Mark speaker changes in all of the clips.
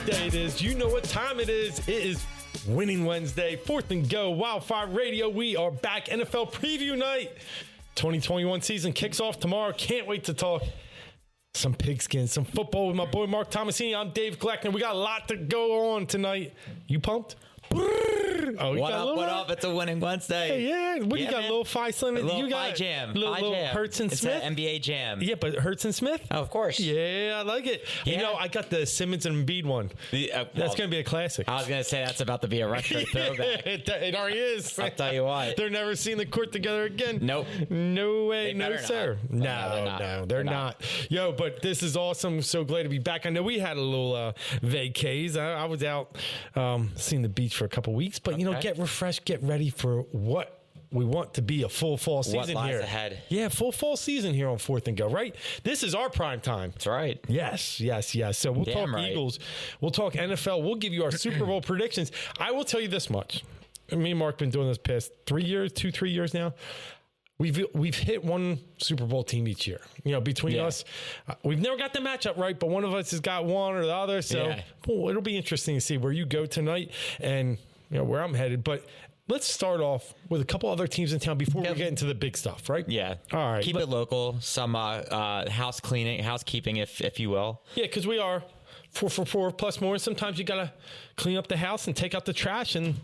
Speaker 1: Wednesday it is. You know what time it is. It is Winning Wednesday, 4th and Go, Wildfire Radio. We are back. NFL preview night. 2021 season kicks off tomorrow. Can't wait to talk some pigskin, some football with my boy Mark Tomasini. I'm Dave Kleckner. We got a lot to go on tonight. You pumped? Oh,
Speaker 2: what up? It's a Winning Wednesday.
Speaker 1: Hey, yeah. What, you got, a little Phi Slim?
Speaker 2: A little
Speaker 1: you got
Speaker 2: Phi Jam.
Speaker 1: Little Hurts and Smith?
Speaker 2: It's an NBA Jam.
Speaker 1: Yeah, but Hurts and Smith?
Speaker 2: Oh, of course.
Speaker 1: Yeah, I like it.
Speaker 2: Yeah.
Speaker 1: You know, I got the Simmons and Embiid one. That's going to be a classic.
Speaker 2: I was going to say that's about to be a retro throwback.
Speaker 1: It already is.
Speaker 2: I'll tell you what.
Speaker 1: They're never seeing the court together again.
Speaker 2: Nope.
Speaker 1: No way, no sir.
Speaker 2: No,
Speaker 1: they're not. Yo, but this is awesome. So glad to be back. I know we had a little vacays. I was out seeing the beach for a couple weeks, but you know, get refreshed, get ready for what we want to be a full fall season here.
Speaker 2: What lies ahead.
Speaker 1: Yeah, full fall season here on 4th and Go, right? This is our prime time.
Speaker 2: That's right.
Speaker 1: Yes. So we'll talk Eagles. We'll talk NFL. We'll give you our Super Bowl predictions. I will tell you this much. Me and Mark have been doing this past 3 years now. We've hit one Super Bowl team each year. You know, between us, we've never got the matchup right, but one of us has got one or the other. So it'll be interesting to see where you go tonight and you know where I'm headed. But let's start off with a couple other teams in town before we get into the big stuff, right?
Speaker 2: Yeah.
Speaker 1: All right.
Speaker 2: Keep it local. Some housekeeping, if you will.
Speaker 1: Yeah, because we are 4 for 4 plus more. Sometimes you gotta clean up the house and take out the trash and.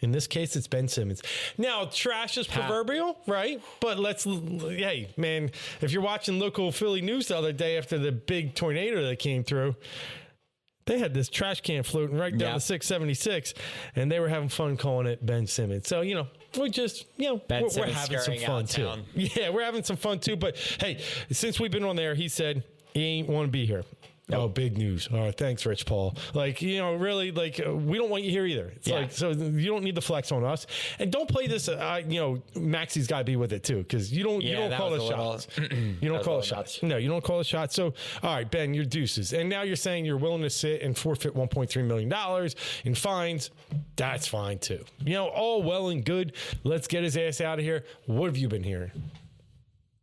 Speaker 1: In this case, it's Ben Simmons. Now, trash is proverbial, right? But hey, man, if you're watching local Philly news the other day after the big tornado that came through, they had this trash can floating right down the 676, and they were having fun calling it Ben Simmons. So, you know, we're just, you know, we're having some fun too. Yeah, we're having some fun too. But hey, since we've been on there, he said he ain't want to be here. Oh, big news. All right. Thanks, Rich Paul. Like, you know, really, like, we don't want you here either. It's like, so you don't need the flex on us. And don't play this, you know, Maxi's got to be with it, too, because you don't call the shots. You don't call the shots. No, you don't call the shots. So, all right, Ben, you're deuces. And now you're saying you're willing to sit and forfeit $1.3 million in fines. That's fine, too. You know, all well and good. Let's get his ass out of here. What have you been hearing?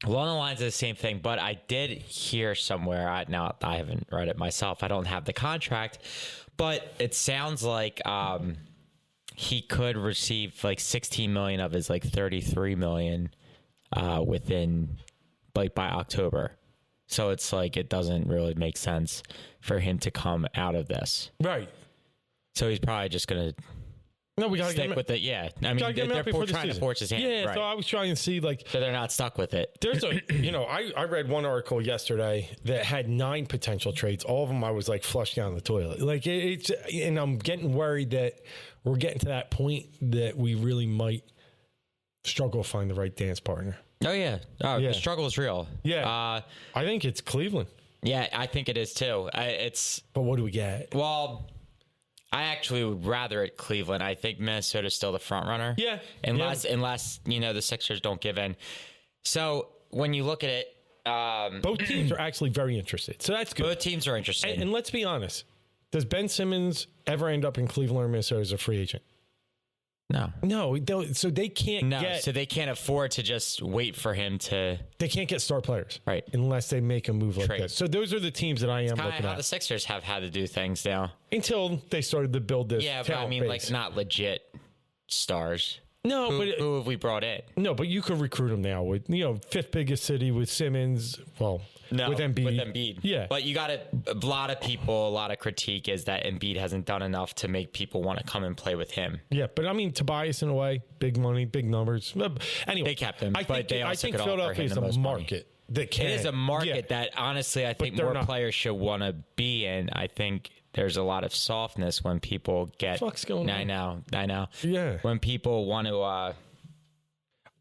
Speaker 2: Along the lines of the same thing, but I did hear somewhere, now I haven't read it myself, I don't have the contract, but it sounds like he could receive like $16 million of his like $33 million within like by October. So it's like it doesn't really make sense for him to come out of this.
Speaker 1: Right.
Speaker 2: So he's probably just going to we gotta stick with it. Yeah, I mean they're trying to force his hand.
Speaker 1: Yeah,
Speaker 2: right.
Speaker 1: So I was trying to see so
Speaker 2: they're not stuck with it.
Speaker 1: There's you know, I read one article yesterday that had 9 potential trades. All of them I was like flushed down the toilet. Like it's, and I'm getting worried that we're getting to that point that we really might struggle to find the right dance partner.
Speaker 2: Oh yeah, the struggle is real.
Speaker 1: Yeah, I think it's Cleveland.
Speaker 2: Yeah, I think it is too.
Speaker 1: But what do we get?
Speaker 2: Well. I actually would rather at Cleveland. I think Minnesota's still the front runner.
Speaker 1: Yeah.
Speaker 2: Unless you know the Sixers don't give in. So when you look at it,
Speaker 1: both teams are actually very interested. So that's good.
Speaker 2: Both teams are interested.
Speaker 1: And let's be honest. Does Ben Simmons ever end up in Cleveland or Minnesota as a free agent? No. So they can't
Speaker 2: so they can't afford to just wait for him to.
Speaker 1: They can't get star players,
Speaker 2: right?
Speaker 1: Unless they make a move like this. So those are the teams that I am looking at.
Speaker 2: The Sixers have had to do things now
Speaker 1: until they started to build this.
Speaker 2: Yeah, but I mean, like not legit stars.
Speaker 1: No,
Speaker 2: who have we brought in?
Speaker 1: No, but you could recruit them now with 5th biggest city with Simmons. Well, with Embiid. Yeah,
Speaker 2: but you got a lot of critique is that Embiid hasn't done enough to make people want to come and play with him.
Speaker 1: Yeah, but I mean Tobias in a way, big money, big numbers. Anyway,
Speaker 2: they kept him. I think
Speaker 1: Philadelphia is a market that can.
Speaker 2: It is a market that honestly I think more players should want to be in. I think. There's a lot of softness when people get.
Speaker 1: What's going on?
Speaker 2: I know.
Speaker 1: Yeah.
Speaker 2: When people want to.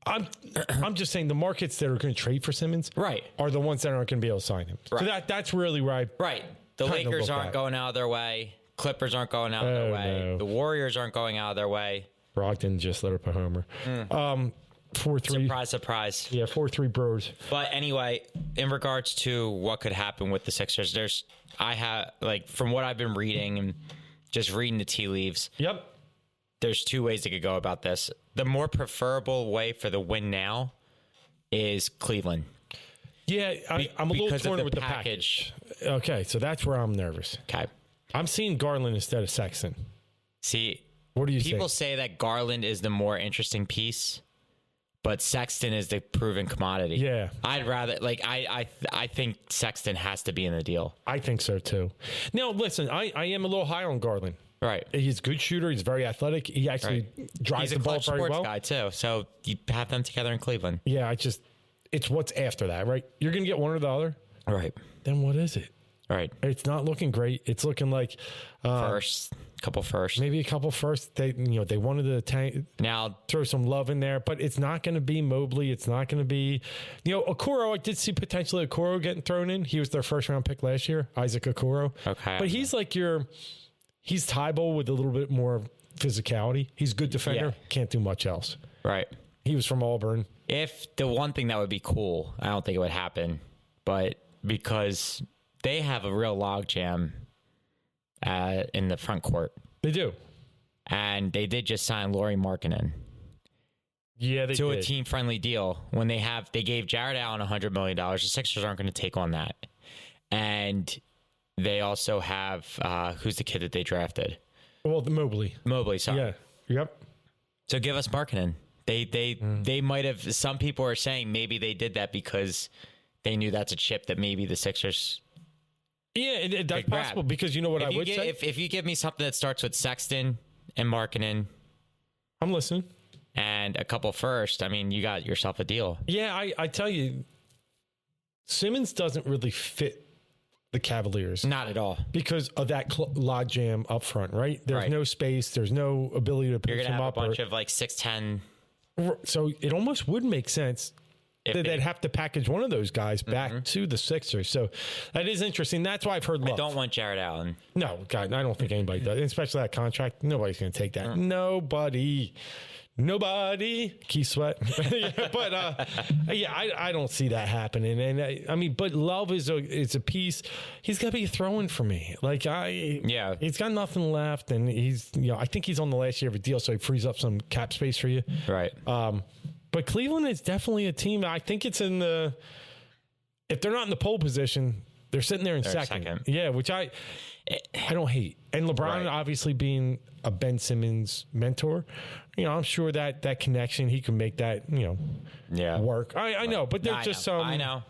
Speaker 1: I'm just saying the markets that are going to trade for Simmons,
Speaker 2: right, are
Speaker 1: the ones that aren't going to be able to sign him. Right. So that's really where I.
Speaker 2: Right. The Lakers aren't going out of their way. Clippers aren't going out of their way. No. The Warriors aren't going out of their way.
Speaker 1: Brogdon just let up a homer. 4-3.
Speaker 2: Surprise.
Speaker 1: Yeah, 4-3 Bros.
Speaker 2: But anyway, in regards to what could happen with the Sixers, from what I've been reading and just reading the tea leaves.
Speaker 1: Yep.
Speaker 2: There's 2 ways it could go about this. The more preferable way for the win now is Cleveland.
Speaker 1: Yeah, I'm a little torn with the package. Okay, so that's where I'm nervous.
Speaker 2: Okay.
Speaker 1: I'm seeing Garland instead of Sexton.
Speaker 2: See,
Speaker 1: what do you
Speaker 2: people say that Garland is the more interesting piece, but Sexton is the proven commodity.
Speaker 1: Yeah.
Speaker 2: I'd rather, like, I think Sexton has to be in the deal.
Speaker 1: I think so too. Now, listen, I am a little high on Garland.
Speaker 2: Right.
Speaker 1: He's a good shooter. He's very athletic. He actually drives the ball very well.
Speaker 2: He's a clutch sports guy, too. So you have them together in Cleveland.
Speaker 1: Yeah, it's what's after that, right? You're going to get one or the other.
Speaker 2: Right.
Speaker 1: Then what is it?
Speaker 2: Right.
Speaker 1: It's not looking great. It's looking like
Speaker 2: couple firsts.
Speaker 1: Maybe a couple firsts. They wanted to
Speaker 2: now
Speaker 1: throw some love in there, but it's not going to be Mobley. It's not going to be, Okoro. I did see potentially Okoro getting thrown in. He was their first round pick last year, Isaac Okoro.
Speaker 2: Okay.
Speaker 1: But he's like he's Tybalt with a little bit more physicality. He's a good defender.
Speaker 2: Yeah.
Speaker 1: Can't do much else.
Speaker 2: Right.
Speaker 1: He was from Auburn.
Speaker 2: If the one thing that would be cool, I don't think it would happen, but because they have a real logjam in the front court.
Speaker 1: They do.
Speaker 2: And they did just sign Lauri Markkanen.
Speaker 1: Yeah, they
Speaker 2: to
Speaker 1: did.
Speaker 2: A team-friendly deal. When they gave Jared Allen $100 million. The Sixers aren't going to take on that. And they also have, who's the kid that they drafted?
Speaker 1: Well, the Mobley.
Speaker 2: Sorry.
Speaker 1: Yeah. Yep.
Speaker 2: So give us Markkanen. They might have, some people are saying maybe they did that because they knew that's a chip that maybe the Sixers.
Speaker 1: Yeah, that's possible because you know what I would say?
Speaker 2: If you give me something that starts with Sexton and Markkanen.
Speaker 1: I'm listening.
Speaker 2: And a couple first, I mean, you got yourself a deal.
Speaker 1: Yeah, I tell you, Simmons doesn't really fit the Cavaliers.
Speaker 2: Not at all.
Speaker 1: Because of that log jam up front, right? There's no space. There's no ability to pick them up.
Speaker 2: You're going to have a bunch of like 6'10".
Speaker 1: So it almost would make sense that they'd have to package one of those guys back to the Sixers. So that is interesting. That's why I've heard love.
Speaker 2: I don't want Jared Allen.
Speaker 1: No, God, I don't think anybody does. Especially that contract. Nobody's going to take that. Nobody. Keith Sweat. But I don't see that happening. And I mean, but Love is a piece. He's got to be throwing for me. He's got nothing left, and I think he's on the last year of a deal, so he frees up some cap space for you.
Speaker 2: Right.
Speaker 1: But Cleveland is definitely a team. I think it's if they're not in the pole position, they're sitting there in second. Yeah, which I don't hate. And LeBron obviously being a Ben Simmons mentor, I'm sure that connection, he can make that, work. I know, but there's just some.
Speaker 2: I know.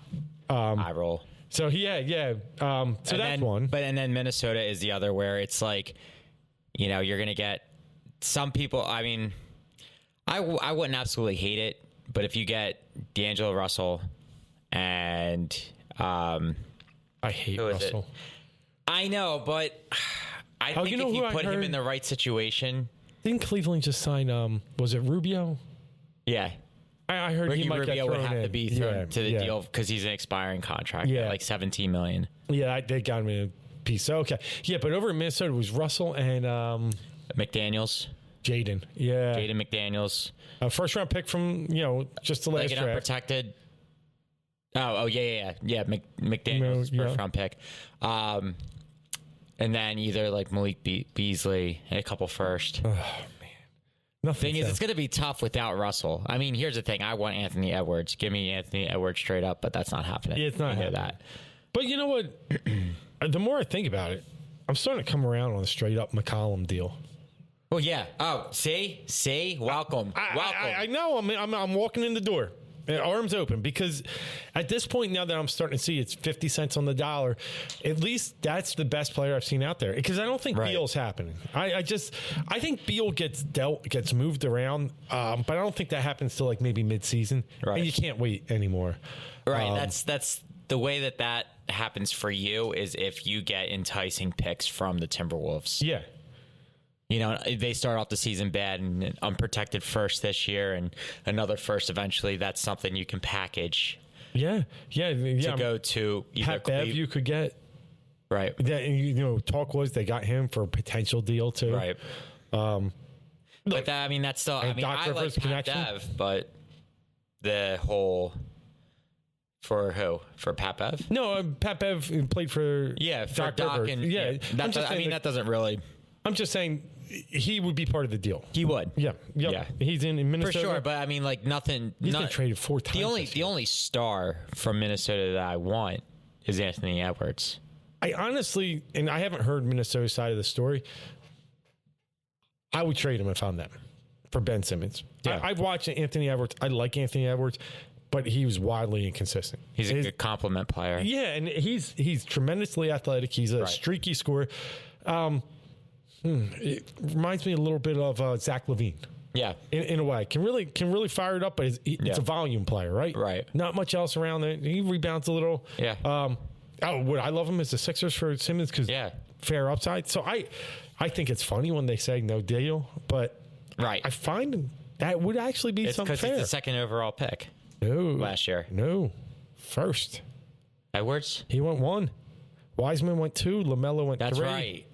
Speaker 2: I roll.
Speaker 1: So yeah. So that's one.
Speaker 2: And then Minnesota is the other where it's like, you're going to get some people. I mean, I wouldn't absolutely hate it, but if you get D'Angelo Russell and
Speaker 1: I hate Russell.
Speaker 2: I know, but I think if you put him in the right situation.
Speaker 1: Didn't Cleveland just sign, was it Rubio?
Speaker 2: Yeah.
Speaker 1: I heard
Speaker 2: Ricky
Speaker 1: he might
Speaker 2: Rubio
Speaker 1: get
Speaker 2: would have to be thrown to the deal because he's an expiring contract at like $17 million.
Speaker 1: Yeah, they got him in a piece. So, okay. Yeah, but over in Minnesota, it was Russell and
Speaker 2: McDaniels.
Speaker 1: Jaden. Yeah.
Speaker 2: Jaden McDaniels.
Speaker 1: A first round pick from, just the last
Speaker 2: like an
Speaker 1: draft.
Speaker 2: Unprotected. Yeah. McDaniels, first round pick. And then either like Malik Beasley and a couple first.
Speaker 1: Oh, man.
Speaker 2: Nothing. Thing is, it's going to be tough without Russell. I mean, here's the thing. I want Anthony Edwards. Give me Anthony Edwards straight up, but that's not happening.
Speaker 1: Yeah, it's not happening. That. But you know what? The more I think about it, I'm starting to come around on a straight up McCollum deal.
Speaker 2: Well, yeah. Oh, see? Welcome. Welcome.
Speaker 1: I know. I'm walking in the door. Arms open, because at this point now that I'm starting to see it's 50 cents on the dollar, at least that's the best player I've seen out there. Because I don't think Beal's happening. I think Beal gets moved around, but I don't think that happens till like maybe mid-season. Right. And you can't wait anymore.
Speaker 2: Right. That's the way that happens for you is if you get enticing picks from the Timberwolves.
Speaker 1: Yeah.
Speaker 2: They start off the season bad and unprotected first this year and another first eventually. That's something you can package.
Speaker 1: Yeah.
Speaker 2: To go to either
Speaker 1: Pat Bev you could get.
Speaker 2: Right.
Speaker 1: Talk was they got him for a potential deal too.
Speaker 2: Right. But that's still. I like Pat Bev, but the whole for who? For Pat Bev?
Speaker 1: No, Pat Bev played for
Speaker 2: for Doc
Speaker 1: Rivers.
Speaker 2: and that doesn't really.
Speaker 1: I'm just saying he would be part of the deal.
Speaker 2: He would.
Speaker 1: Yeah. He's in Minnesota.
Speaker 2: For sure, but nothing.
Speaker 1: He's been traded 4 times.
Speaker 2: The only star from Minnesota that I want is Anthony Edwards.
Speaker 1: I honestly, and I haven't heard Minnesota's side of the story, I would trade him if I'm them for Ben Simmons.
Speaker 2: Yeah.
Speaker 1: I've watched Anthony Edwards. I like Anthony Edwards, but he was wildly inconsistent.
Speaker 2: He's a good compliment player.
Speaker 1: Yeah, and he's tremendously athletic. He's a streaky scorer. It reminds me a little bit of Zach LaVine.
Speaker 2: Yeah.
Speaker 1: In a way, can really fire it up, but it's a volume player, right?
Speaker 2: Right.
Speaker 1: Not much else around there. He rebounds a little.
Speaker 2: Yeah.
Speaker 1: Would I love him as the Sixers for Simmons because fair upside. So I think it's funny when they say no deal, but I find that would actually be something fair.
Speaker 2: It's the second overall pick.
Speaker 1: No,
Speaker 2: last year.
Speaker 1: No, first.
Speaker 2: Edwards.
Speaker 1: He went 1. Wiseman went 2. LaMelo went 3.
Speaker 2: That's right.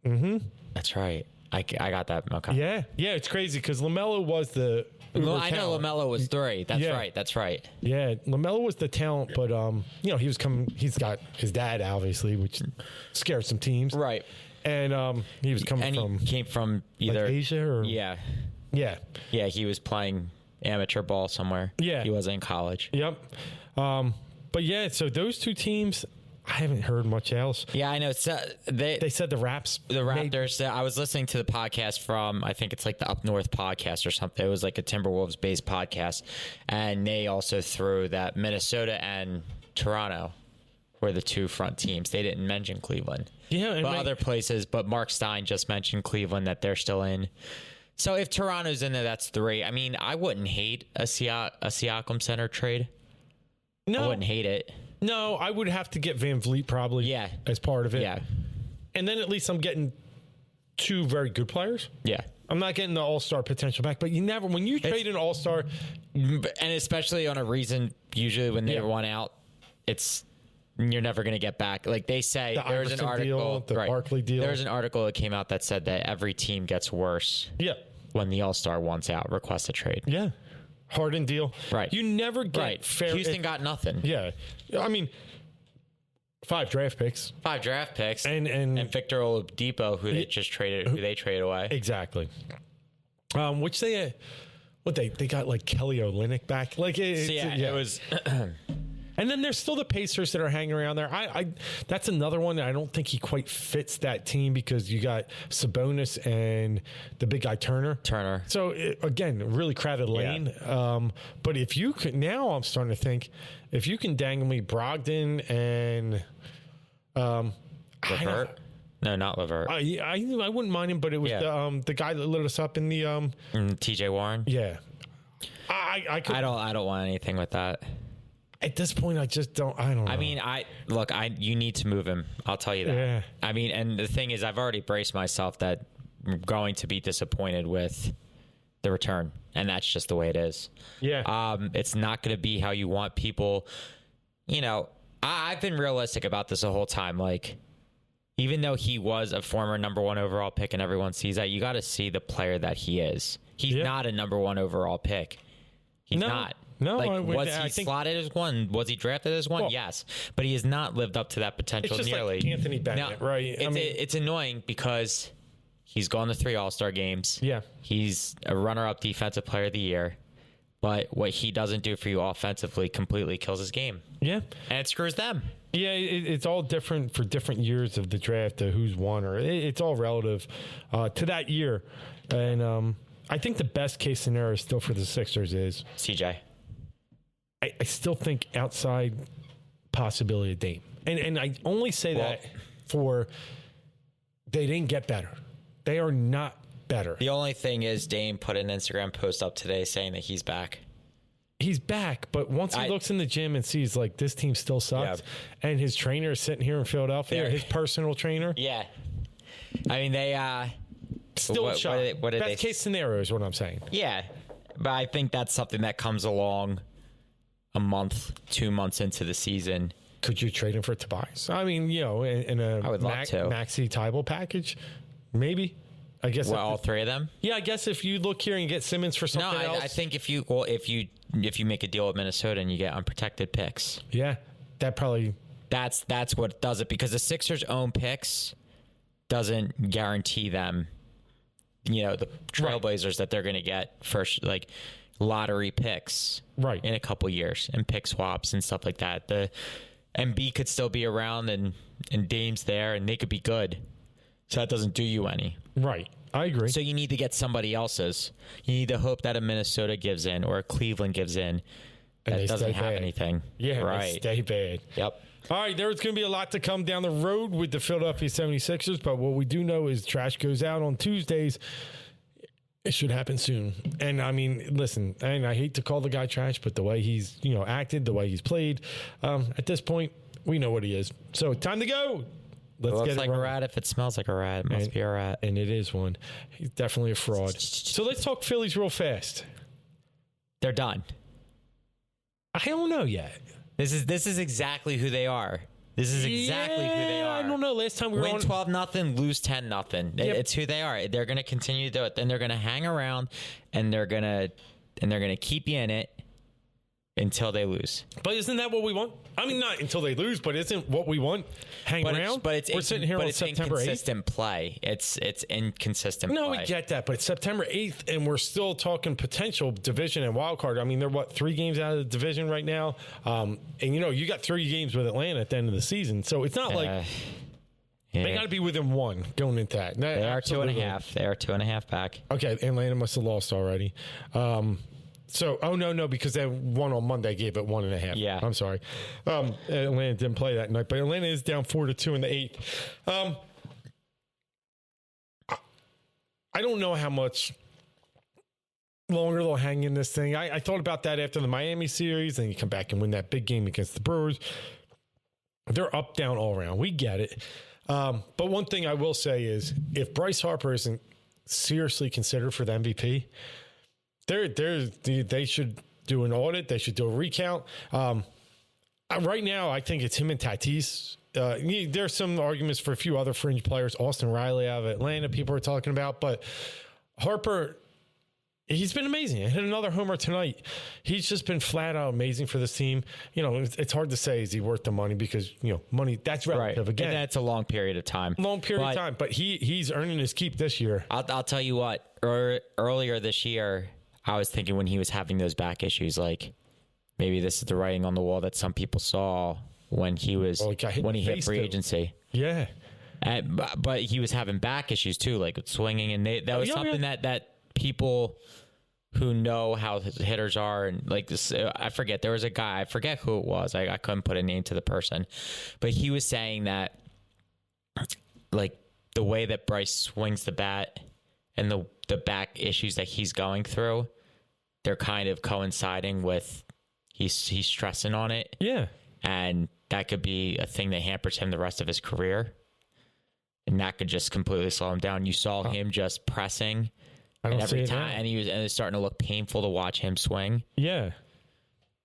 Speaker 2: Mm-hmm. That's right. I got that. Okay.
Speaker 1: Yeah. It's crazy because LaMelo was the.
Speaker 2: I know LaMelo was 3. That's right. That's right.
Speaker 1: Yeah, LaMelo was the talent, but he was coming. He's got his dad, obviously, which scared some teams.
Speaker 2: Right.
Speaker 1: And he was coming from.
Speaker 2: He came from either
Speaker 1: Asia or
Speaker 2: yeah. He was playing amateur ball somewhere. Yeah, he wasn't in college.
Speaker 1: Yep. But yeah, so those two teams. I haven't heard much else.
Speaker 2: Yeah, I know. So they
Speaker 1: said the
Speaker 2: Raptors. I was listening to the podcast from, I think it's like the Up North podcast or something. It was like a Timberwolves based podcast, and they also threw that Minnesota and Toronto were the 2 front teams. They didn't mention Cleveland.
Speaker 1: Yeah,
Speaker 2: but other places. But Mark Stein just mentioned Cleveland, that they're still in. So if Toronto's in there, that's 3. I mean, I wouldn't hate a Siakam center trade. No, I wouldn't hate it.
Speaker 1: No, I would have to get Van Vliet probably as part of it.
Speaker 2: Yeah.
Speaker 1: And then at least I'm getting 2 very good players.
Speaker 2: Yeah.
Speaker 1: I'm not getting the all-star potential back, but when you trade an all-star.
Speaker 2: And especially on a reason, usually when they want out, you're never going to get back. Like they say, there's an article.
Speaker 1: The Barkley deal.
Speaker 2: There's an article that came out that said that every team gets worse when the all-star wants out, requests a trade.
Speaker 1: Yeah. Harden deal.
Speaker 2: Right.
Speaker 1: You never get fair.
Speaker 2: Houston got nothing.
Speaker 1: Yeah. I mean, 5 draft picks.
Speaker 2: 5 draft picks.
Speaker 1: And
Speaker 2: Victor Oladipo, who they just traded, who they traded away.
Speaker 1: Exactly. Which they got like Kelly Olynyk back. Like it was. And then there's still the Pacers that are hanging around there. That's another one that I don't think he quite fits that team because you got Sabonis and the big guy Turner. So again, really crowded lane. Yeah. But if you could, now I'm starting to think, if you can dangle me Brogdon and
Speaker 2: LeVert. No, not LeVert.
Speaker 1: I wouldn't mind him, but it was the guy that lit us up in the
Speaker 2: TJ Warren.
Speaker 1: Yeah.
Speaker 2: I don't want anything with that.
Speaker 1: At this point, I don't know.
Speaker 2: I mean, you need to move him. I'll tell you that.
Speaker 1: Yeah.
Speaker 2: I mean, and the thing is, I've already braced myself that I'm going to be disappointed with the return, and that's just the way it is.
Speaker 1: Yeah.
Speaker 2: It's not going to be how you want people. I've been realistic about this the whole time. Like, even though he was a former number 1 overall pick and everyone sees that, you got to see the player that he is. He's not a number 1 overall pick. He's not.
Speaker 1: No,
Speaker 2: was he slotted as 1? Was he drafted as 1? Yes, but he has not lived up to that potential
Speaker 1: it's just
Speaker 2: nearly.
Speaker 1: Like Anthony Bennett, right?
Speaker 2: It's annoying because he's gone to 3 All-Star games.
Speaker 1: Yeah,
Speaker 2: he's a runner-up Defensive Player of the Year, but what he doesn't do for you offensively completely kills his game.
Speaker 1: Yeah,
Speaker 2: and it screws them.
Speaker 1: Yeah, it's all different for different years of the draft. Who's won, or it's all relative to that year. And I think the best case scenario still for the Sixers is
Speaker 2: CJ.
Speaker 1: I still think outside possibility of Dame. And I only say that for they didn't get better. They are not better.
Speaker 2: The only thing is Dame put an Instagram post up today saying that he's back.
Speaker 1: He's back, but once he looks in the gym and sees like this team still sucks, and his trainer is sitting here in Philadelphia, his personal trainer.
Speaker 2: Yeah. I mean, they
Speaker 1: still shot. Best case scenario is what I'm saying.
Speaker 2: Yeah. But I think that's something that comes along a month, 2 months into the season.
Speaker 1: Could you trade him for Tobias? I mean, in a Maxi Tybalt package, maybe. I guess
Speaker 2: all 3 of them.
Speaker 1: Yeah, I guess if you look here and get Simmons for something else.
Speaker 2: I think if you make a deal with Minnesota and you get unprotected picks.
Speaker 1: Yeah, that probably.
Speaker 2: That's what does it, because the Sixers' own picks doesn't guarantee them, the Trailblazers that they're going to get first, like lottery picks, in a couple years and pick swaps and stuff like that. Embiid could still be around and Dame's there and they could be good. So that doesn't do you any.
Speaker 1: Right. I agree.
Speaker 2: So you need to get somebody else's. You need to hope that a Minnesota gives in or a Cleveland gives in. That doesn't have anything.
Speaker 1: Yeah,
Speaker 2: right.
Speaker 1: They stay bad.
Speaker 2: Yep.
Speaker 1: All right, there's going to be a lot to come down the road with the Philadelphia 76ers, but what we do know is trash goes out on Tuesdays. It should happen soon. And, I mean, listen, and I hate to call the guy trash, but the way he's, acted, the way he's played, at this point, we know what he is. So, time to go.
Speaker 2: Let's get it like a rat. If it smells like a rat, it must be a rat.
Speaker 1: And it is one. He's definitely a fraud. So, let's talk Phillies real fast.
Speaker 2: They're done.
Speaker 1: I don't know yet.
Speaker 2: This is exactly who they are. This is exactly who they are.
Speaker 1: I don't know. Last time we were
Speaker 2: win 12-0, lose 10-0.
Speaker 1: Yep.
Speaker 2: It's who they are. They're going to continue to do it. Then they're going to hang around and they're going to keep you in it until they lose.
Speaker 1: But isn't that what we want? I mean, not until they lose, but isn't what we want hang around?
Speaker 2: We're sitting here on September 8th. Inconsistent play. It's inconsistent play.
Speaker 1: No, we get that, but it's September 8th, and we're still talking potential division and wild card. I mean, they're, 3 games out of the division right now? And, you got 3 games with Atlanta at the end of the season, so it's not like they got to be within 1 going into that.
Speaker 2: They are 2.5. They are 2.5 back.
Speaker 1: Okay, Atlanta must have lost already. No, because they won on Monday, gave it 1.5.
Speaker 2: Yeah.
Speaker 1: I'm sorry. Atlanta didn't play that night, but Atlanta is down 4-2 in the 8th. I don't know how much longer they'll hang in this thing. I thought about that after the Miami series, and you come back and win that big game against the Brewers. They're up, down, all around. We get it. But one thing I will say is if Bryce Harper isn't seriously considered for the MVP, they should do an audit. They should do a recount. Right now, I think it's him and Tatis. There's some arguments for a few other fringe players. Austin Riley out of Atlanta, people are talking about. But Harper, he's been amazing. He hit another homer tonight. He's just been flat out amazing for this team. It's hard to say, is he worth the money? Because, money, that's relative.
Speaker 2: Right.
Speaker 1: Again,
Speaker 2: and that's a long period of time.
Speaker 1: But he's earning his keep this year.
Speaker 2: I'll tell you what, earlier this year, I was thinking when he was having those back issues, like maybe this is the writing on the wall that some people saw when he hit free agency.
Speaker 1: Yeah.
Speaker 2: But he was having back issues too, like swinging, and that was something that people who know how hitters are, and like this, I forget, there was a guy, I forget who it was. I couldn't put a name to the person, but he was saying that like the way that Bryce swings the bat and the back issues that he's going through, they're kind of coinciding with he's stressing on it.
Speaker 1: Yeah.
Speaker 2: And that could be a thing that hampers him the rest of his career. And that could just completely slow him down. You saw him just pressing every time, and it was starting to look painful to watch him swing.
Speaker 1: Yeah.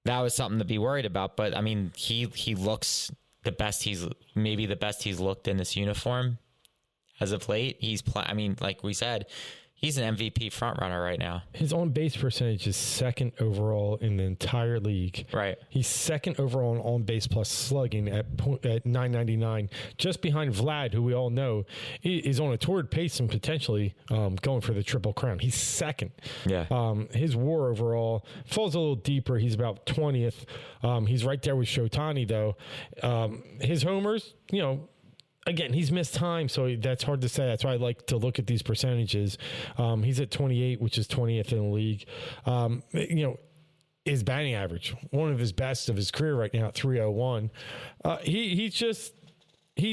Speaker 2: That was something to be worried about. But I mean, he looks the best maybe the best he's looked in this uniform as of late. Like we said, he's an MVP frontrunner right now.
Speaker 1: His on-base percentage is second overall in the entire league.
Speaker 2: Right.
Speaker 1: He's second overall in on-base plus slugging at 999, just behind Vlad, who we all know is on a torrid pace and potentially going for the Triple Crown. He's second.
Speaker 2: Yeah.
Speaker 1: His WAR overall falls a little deeper. He's about 20th. He's right there with Shotani, though. His homers, again, he's missed time, so that's hard to say. That's why I like to look at these percentages. He's at 28, which is 20th in the league. His batting average, one of his best of his career right now at 301. He's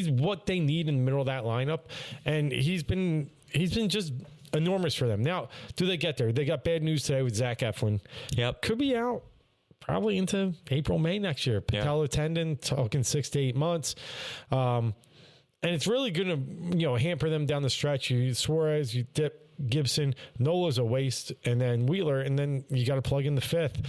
Speaker 1: what they need in the middle of that lineup, and he's been just enormous for them. Now, do they get there? They got bad news today with Zach Eflin.
Speaker 2: Yep.
Speaker 1: Could be out probably into April, May next year. Patella tendon, talking 6 to 8 months. And it's really going to, hamper them down the stretch. You Suarez, you dip Gibson, Nola's a waste, and then Wheeler, and then you got to plug in the 5th.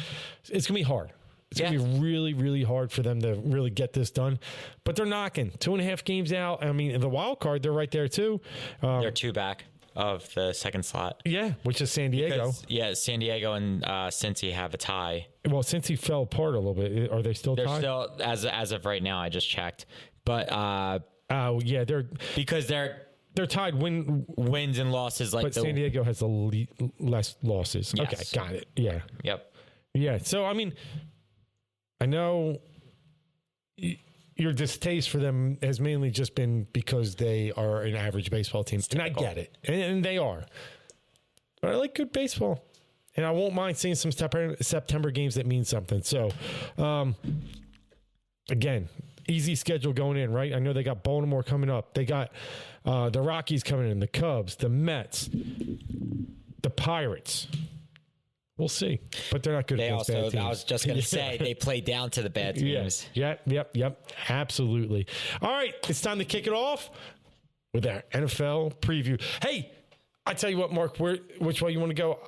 Speaker 1: It's going to be hard. It's going to be really, really hard for them to really get this done. But they're knocking 2.5 games out. I mean, in the wild card, they're right there too.
Speaker 2: They're 2 back of the second slot.
Speaker 1: Yeah, which is San Diego.
Speaker 2: San Diego and Cincy have a tie.
Speaker 1: Well, Cincy fell apart a little bit. Are they still tied?
Speaker 2: They're still, as of right now, I just checked. But
Speaker 1: they're tied
Speaker 2: wins and losses.
Speaker 1: But San Diego has less losses.
Speaker 2: Yes.
Speaker 1: Okay, got it. Yeah.
Speaker 2: Yep.
Speaker 1: Yeah. So I mean, I know your distaste for them has mainly just been because they are an average baseball team. And I get it. And they are. But I like good baseball. And I won't mind seeing some September games that mean something. So, again, easy schedule going in, right? I know they got Baltimore coming up. They got the Rockies coming in, the Cubs, the Mets, the Pirates. We'll see. But they're not good against bad teams.
Speaker 2: I was just going to say, they play down to the bad teams.
Speaker 1: Yep. Absolutely. All right. It's time to kick it off with our NFL preview. Hey, I tell you what, Mark, which way you want to go?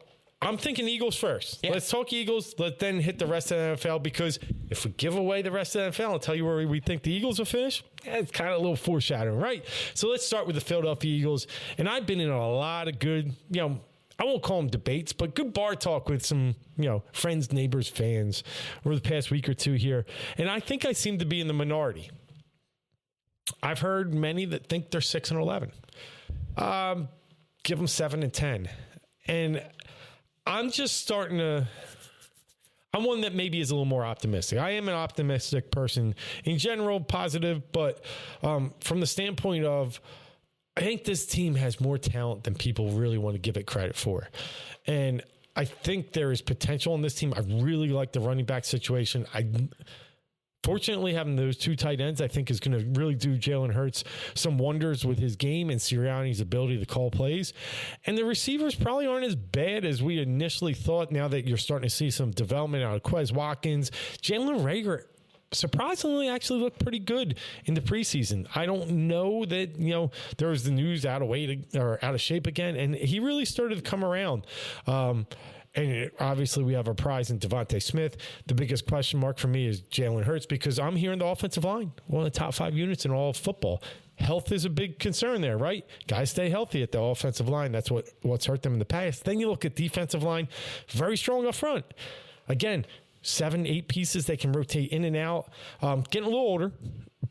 Speaker 1: I'm thinking Eagles first. Yeah. Let's talk Eagles. Let then hit the rest of the NFL, because if we give away the rest of the NFL and tell you where we think the Eagles will finish, it's kind of a little foreshadowing, right? So let's start with the Philadelphia Eagles. And I've been in a lot of good, I won't call them debates, but good bar talk with some, friends, neighbors, fans over the past week or two here. And I think I seem to be in the minority. I've heard many that think they're 6-11. Give them 7-10. And I'm just starting to, I'm one that maybe is a little more optimistic. I am an optimistic person in general, positive, but from the standpoint of, I think this team has more talent than people really want to give it credit for. And I think there is potential in this team. I really like the running back situation. Fortunately, having those two tight ends, I think, is going to really do Jalen Hurts some wonders with his game and Sirianni's ability to call plays. And the receivers probably aren't as bad as we initially thought, now that you're starting to see some development out of Quez Watkins. Jalen Reagor surprisingly actually looked pretty good in the preseason. I don't know that, there was the news out of weight or out of shape again, and he really started to come around. And obviously we have our prize in Devontae Smith. The biggest question mark for me is Jalen Hurts, because I'm hearing the offensive line, one of the top 5 units in all of football. Health is a big concern there, right? Guys stay healthy at the offensive line. That's what's hurt them in the past. Then you look at defensive line, very strong up front. Again, 7-8 pieces they can rotate in and out. Getting a little older,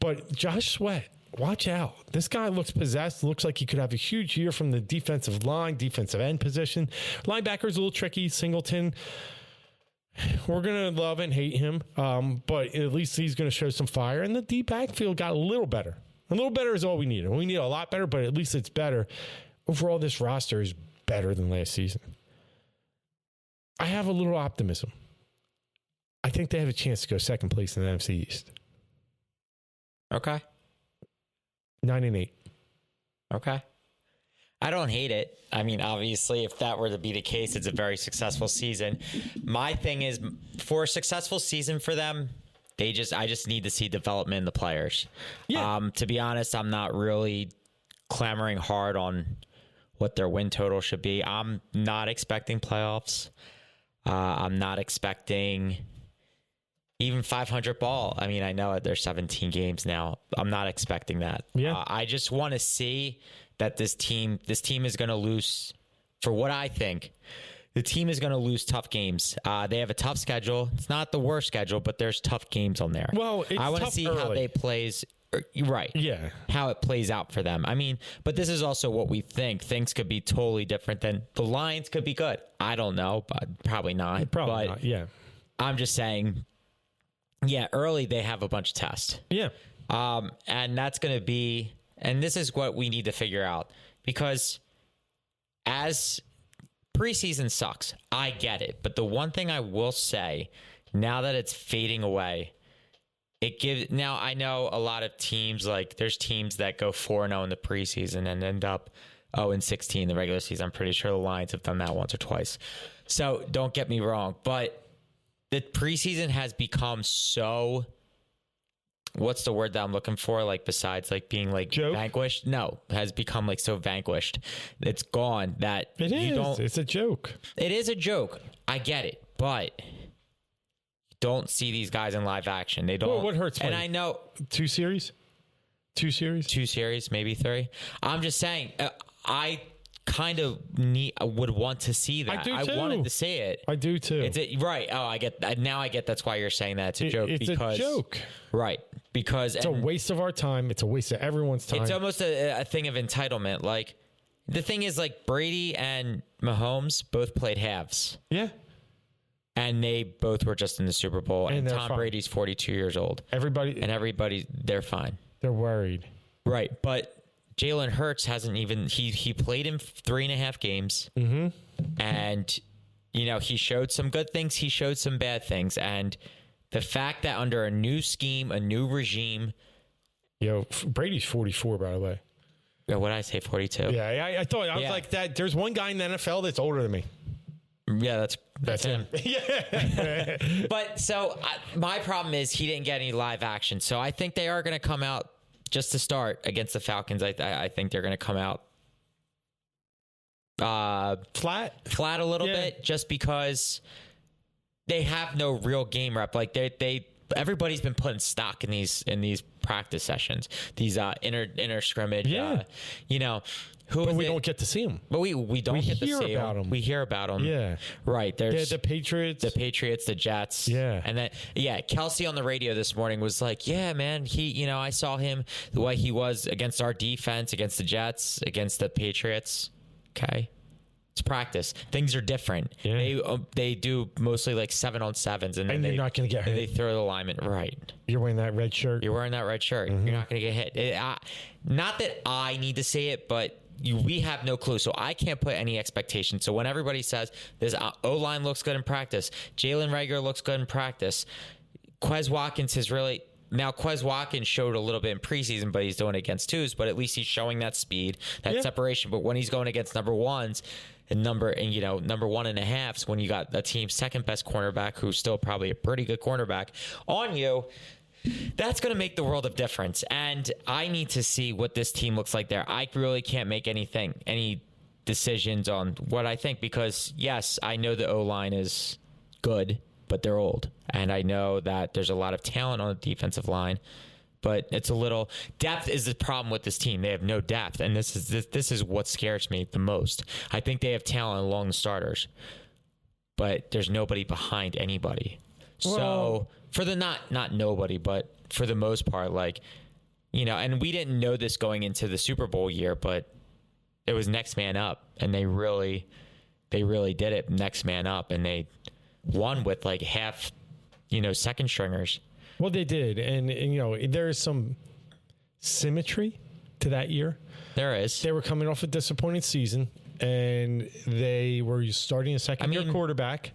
Speaker 1: but Josh Sweat, watch out. This guy looks possessed. Looks like he could have a huge year from the defensive line, defensive end position. Linebacker's a little tricky. Singleton, we're going to love and hate him, but at least he's going to show some fire. And the deep backfield got a little better. A little better is all we need. We need a lot better, but at least it's better. Overall, this roster is better than last season. I have a little optimism. I think they have a chance to go second place in the NFC East.
Speaker 2: Okay.
Speaker 1: 9-8.
Speaker 2: Okay. I don't hate it. I mean, obviously, if that were to be the case, it's a very successful season. My thing is, for a successful season for them, I just need to see development in the players. Yeah. To be honest, I'm not really clamoring hard on what their win total should be. I'm not expecting playoffs. I'm not expecting even 500 ball. I mean, I know there's 17 games now. I'm not expecting that. Yeah. I just want to see that this team is going to lose. For what I think, the team is going to lose tough games. They have a tough schedule. It's not the worst schedule, but there's tough games on there.
Speaker 1: Well, I want to see
Speaker 2: how they plays. Right.
Speaker 1: Yeah.
Speaker 2: How it plays out for them. I mean, but this is also what we think. Things could be totally different. Than the Lions could be good. I don't know, but probably not.
Speaker 1: Probably not. Yeah.
Speaker 2: I'm just saying. Yeah, early they have a bunch of tests.
Speaker 1: Yeah.
Speaker 2: And that's going to be, and this is what we need to figure out, because as preseason sucks, I get it. But the one thing I will say, now that it's fading away, now I know a lot of teams, like there's teams that go 4-0 in the preseason and end up 0-16 in the regular season. I'm pretty sure the Lions have done that once or twice. So don't get me wrong, but the preseason has become so, what's the word that I'm looking for? Like besides like being like
Speaker 1: joke?
Speaker 2: Vanquished? No, has become like so vanquished. It's gone that
Speaker 1: it's a joke.
Speaker 2: It is a joke. I get it, but you don't see these guys in live action. They don't.
Speaker 1: Well, what hurts?
Speaker 2: And I know
Speaker 1: 2 series,
Speaker 2: maybe 3. I'm just saying, I kind of would want to see that.
Speaker 1: I do too.
Speaker 2: I wanted to see it.
Speaker 1: I do too.
Speaker 2: Right. Oh, I get that. Now I get that's why you're saying that. It's a joke.
Speaker 1: It's a joke.
Speaker 2: Right. Because
Speaker 1: it's a waste of our time. It's a waste of everyone's time.
Speaker 2: It's almost a thing of entitlement. Like, the thing is, like, Brady and Mahomes both played halves.
Speaker 1: Yeah.
Speaker 2: And they both were just in the Super Bowl. And
Speaker 1: they're
Speaker 2: Tom
Speaker 1: fine.
Speaker 2: Brady's 42 years old. Everybody, they're fine.
Speaker 1: They're worried.
Speaker 2: Right. But Jalen Hurts hasn't even, he played in 3.5 games. Mm-hmm. And, he showed some good things. He showed some bad things. And the fact that under a new scheme, a new regime.
Speaker 1: Brady's 44, by the way.
Speaker 2: What did I say, 42?
Speaker 1: Yeah, I thought, I was like that. There's one guy in the NFL that's older than me.
Speaker 2: Yeah, that's him.
Speaker 1: Yeah.
Speaker 2: But so my problem is he didn't get any live action. So I think they are going to come out just to start against the Falcons. I think they're going to come out flat a little bit, just because they have no real game rep. Like everybody's been putting stock in these practice sessions, these inter scrimmage.
Speaker 1: Yeah. But we don't get to see them.
Speaker 2: But we don't get to see them. We hear about them.
Speaker 1: Yeah.
Speaker 2: Right. There's
Speaker 1: the Patriots.
Speaker 2: The Jets.
Speaker 1: Yeah.
Speaker 2: And then, Kelsey on the radio this morning was like, yeah, man, I saw him the way he was against our defense, against the Jets, against the Patriots. Okay. It's practice. Things are different. Yeah. They do mostly like 7-on-7s, and then
Speaker 1: you're not going to get hit.
Speaker 2: They throw the lineman. Right.
Speaker 1: You're wearing that red shirt.
Speaker 2: Mm-hmm. You're not going to get hit. Not that I need to say it, but we have no clue. So I can't put any expectation. So when everybody says this O-line looks good in practice, Jalen Reagor looks good in practice, Quez Watkins has really... Now, Quez Watkins showed a little bit in preseason, but he's doing it against twos. But at least he's showing that speed, that separation. But when he's going against number ones and number 1.5s, when you got a team's second best cornerback, who's still probably a pretty good cornerback on you, that's going to make the world of difference. And I need to see what this team looks like there. I really can't make any decisions on what I think, because yes, I know the O-line is good, but they're old. And I know that there's a lot of talent on the defensive line, but it's a little depth is the problem with this team. They have no depth, and this is what scares me the most. I think they have talent along the starters, but there's nobody behind anybody. Well, so for the not nobody, but for the most part, and we didn't know this going into the Super Bowl year, but it was next man up, and they really did it next man up, and they won with like half, second stringers.
Speaker 1: Well, they did. And there is some symmetry to that year.
Speaker 2: There is.
Speaker 1: They were coming off a disappointing season, and they were starting a second-year quarterback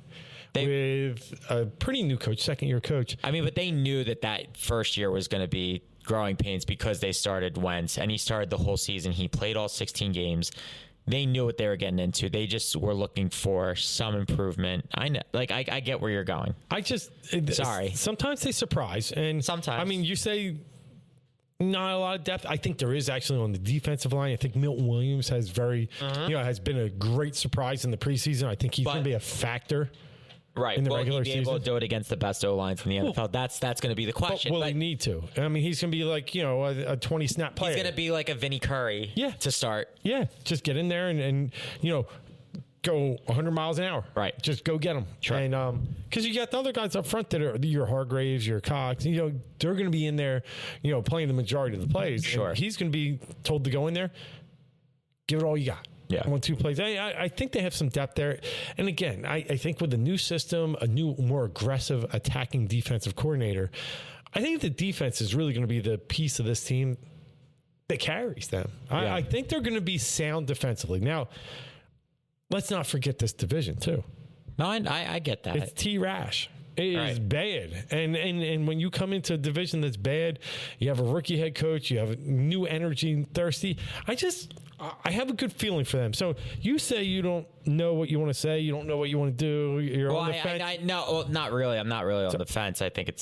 Speaker 1: with a pretty new coach, second-year coach.
Speaker 2: But they knew that first year was going to be growing pains because they started Wentz, and he started the whole season. He played all 16 games. They knew what they were getting into. They just were looking for some improvement. I know, I get where you're going.
Speaker 1: Sorry. Sometimes they surprise, and
Speaker 2: sometimes.
Speaker 1: You say not a lot of depth. I think there is actually on the defensive line. I think Milton Williams has has been a great surprise in the preseason. I think he's going to be a factor.
Speaker 2: Right.
Speaker 1: In the regular
Speaker 2: season. Able to do it against the best O-lines in the NFL. That's going to be the question.
Speaker 1: Will he need to? He's going to be like, a 20-snap player.
Speaker 2: He's going to be like a Vinny Curry to start.
Speaker 1: Yeah. Just get in there and go 100 miles an hour.
Speaker 2: Right.
Speaker 1: Just go get them.
Speaker 2: Sure.
Speaker 1: And because you got the other guys up front that are your Hargraves, your Cox, they're going to be in there, playing the majority of the plays.
Speaker 2: Sure.
Speaker 1: And he's going to be told to go in there, give it all you got.
Speaker 2: Yeah.
Speaker 1: 1-2 plays. I think they have some depth there. And again, I think with a new system, a new, more aggressive attacking defensive coordinator, I think the defense is really going to be the piece of this team that carries them. Yeah. I think they're going to be sound defensively. Now, let's not forget this division, too.
Speaker 2: No, I get that.
Speaker 1: It's T-Rash. It is bad. And when you come into a division that's bad, you have a rookie head coach, you have new energy and thirsty. I have a good feeling for them. So you say you don't know what you want to say. You don't know what you want to do. You're on the fence.
Speaker 2: No, not really. I'm not really on the fence. I think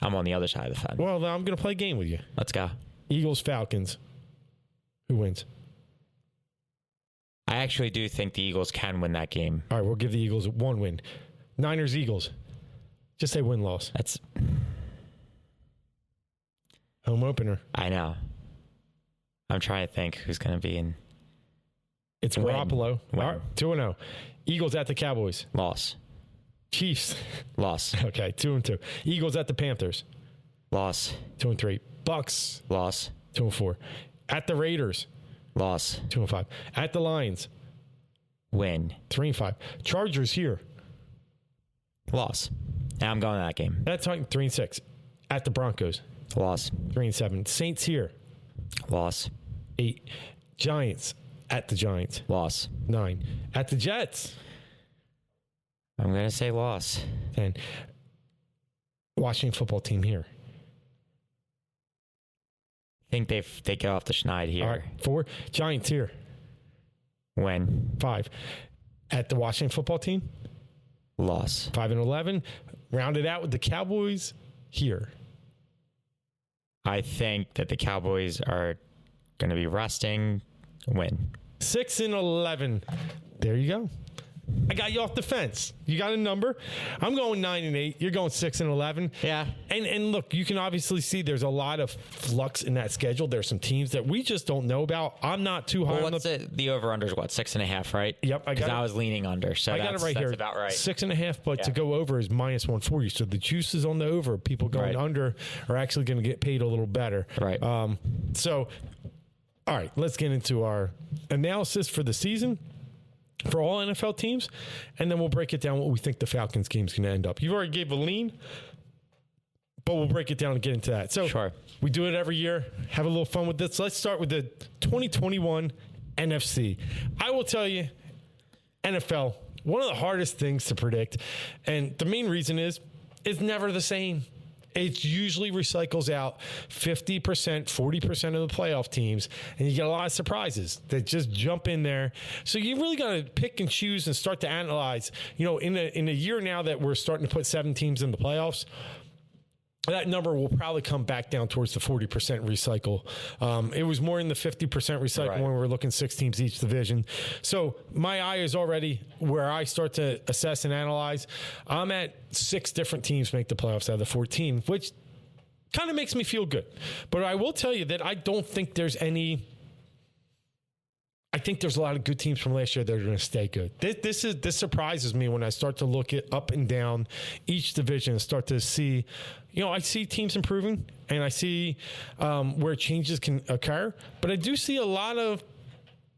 Speaker 2: I'm on the other side of the fence.
Speaker 1: Well, now I'm going to play a game with you.
Speaker 2: Let's go.
Speaker 1: Eagles, Falcons. Who wins?
Speaker 2: I actually do think the Eagles can win that game.
Speaker 1: All right, we'll give the Eagles one win. Niners, Eagles. Just say win-loss.
Speaker 2: That's
Speaker 1: home opener.
Speaker 2: I know. I'm trying to think who's going to be in.
Speaker 1: It's Garoppolo. All right, 2-0. Eagles at the Cowboys.
Speaker 2: Loss.
Speaker 1: Chiefs.
Speaker 2: Loss.
Speaker 1: Okay, 2-2. Eagles at the Panthers.
Speaker 2: Loss.
Speaker 1: 2-3. Bucks.
Speaker 2: Loss.
Speaker 1: 2-4. At the Raiders.
Speaker 2: Loss.
Speaker 1: 2-5. At the Lions.
Speaker 2: Win.
Speaker 1: 3-5. Chargers here.
Speaker 2: Loss. And I'm going to that game.
Speaker 1: That's 3-6 at the Broncos.
Speaker 2: Loss.
Speaker 1: 3-7. Saints here.
Speaker 2: Loss.
Speaker 1: 8. Giants at the Giants.
Speaker 2: Loss.
Speaker 1: 9. At the Jets.
Speaker 2: I'm going to say loss.
Speaker 1: 10. Washington football team here.
Speaker 2: I think they get off the schneid here.
Speaker 1: All right. 4. Giants here.
Speaker 2: Win.
Speaker 1: 5. At the Washington football team.
Speaker 2: Loss.
Speaker 1: 5-11. Rounded out with the Cowboys here.
Speaker 2: I think that the Cowboys are going to be resting. Win.
Speaker 1: 6-11. There you go. I got you off the fence. You got a number. I'm going 9-8. You're going 6-11.
Speaker 2: Yeah.
Speaker 1: And look, you can obviously see there's a lot of flux in that schedule. There's some teams that we just don't know about. I'm not too high on
Speaker 2: the over-under is what, 6.5, right?
Speaker 1: Yep, I got it.
Speaker 2: I was leaning under, so
Speaker 1: I got it right here.
Speaker 2: That's about right.
Speaker 1: 6.5, but to go over is -140. So the juice is on the over. People going under are actually going to get paid a little better.
Speaker 2: Right.
Speaker 1: So, all right, let's get into our analysis for the season for all NFL teams, and then we'll break it down what we think the Falcons game is going to end up. You've already gave a lean, but we'll break it down and get into that. So
Speaker 2: sure.
Speaker 1: We do it every year. Have a little fun with this. Let's start with the 2021 NFC. I will tell you, NFL, one of the hardest things to predict, and the main reason is it's never the same. It usually recycles out 50%, 40% of the playoff teams, and you get a lot of surprises that just jump in there. So you really got to pick and choose and start to analyze. You know, in a year now that we're starting to put 7 teams in the playoffs, that number will probably come back down towards the 40% recycle. It was more in the 50% recycle when we were looking 6 teams each division. So my eye is already where I start to assess and analyze. I'm at 6 different teams make the playoffs out of the 14, which kind of makes me feel good. But I will tell you that I don't think there's any... I think there's a lot of good teams from last year that are going to stay good. This surprises me when I start to look at up and down each division and start to see, I see teams improving and I see where changes can occur, but I do see a lot of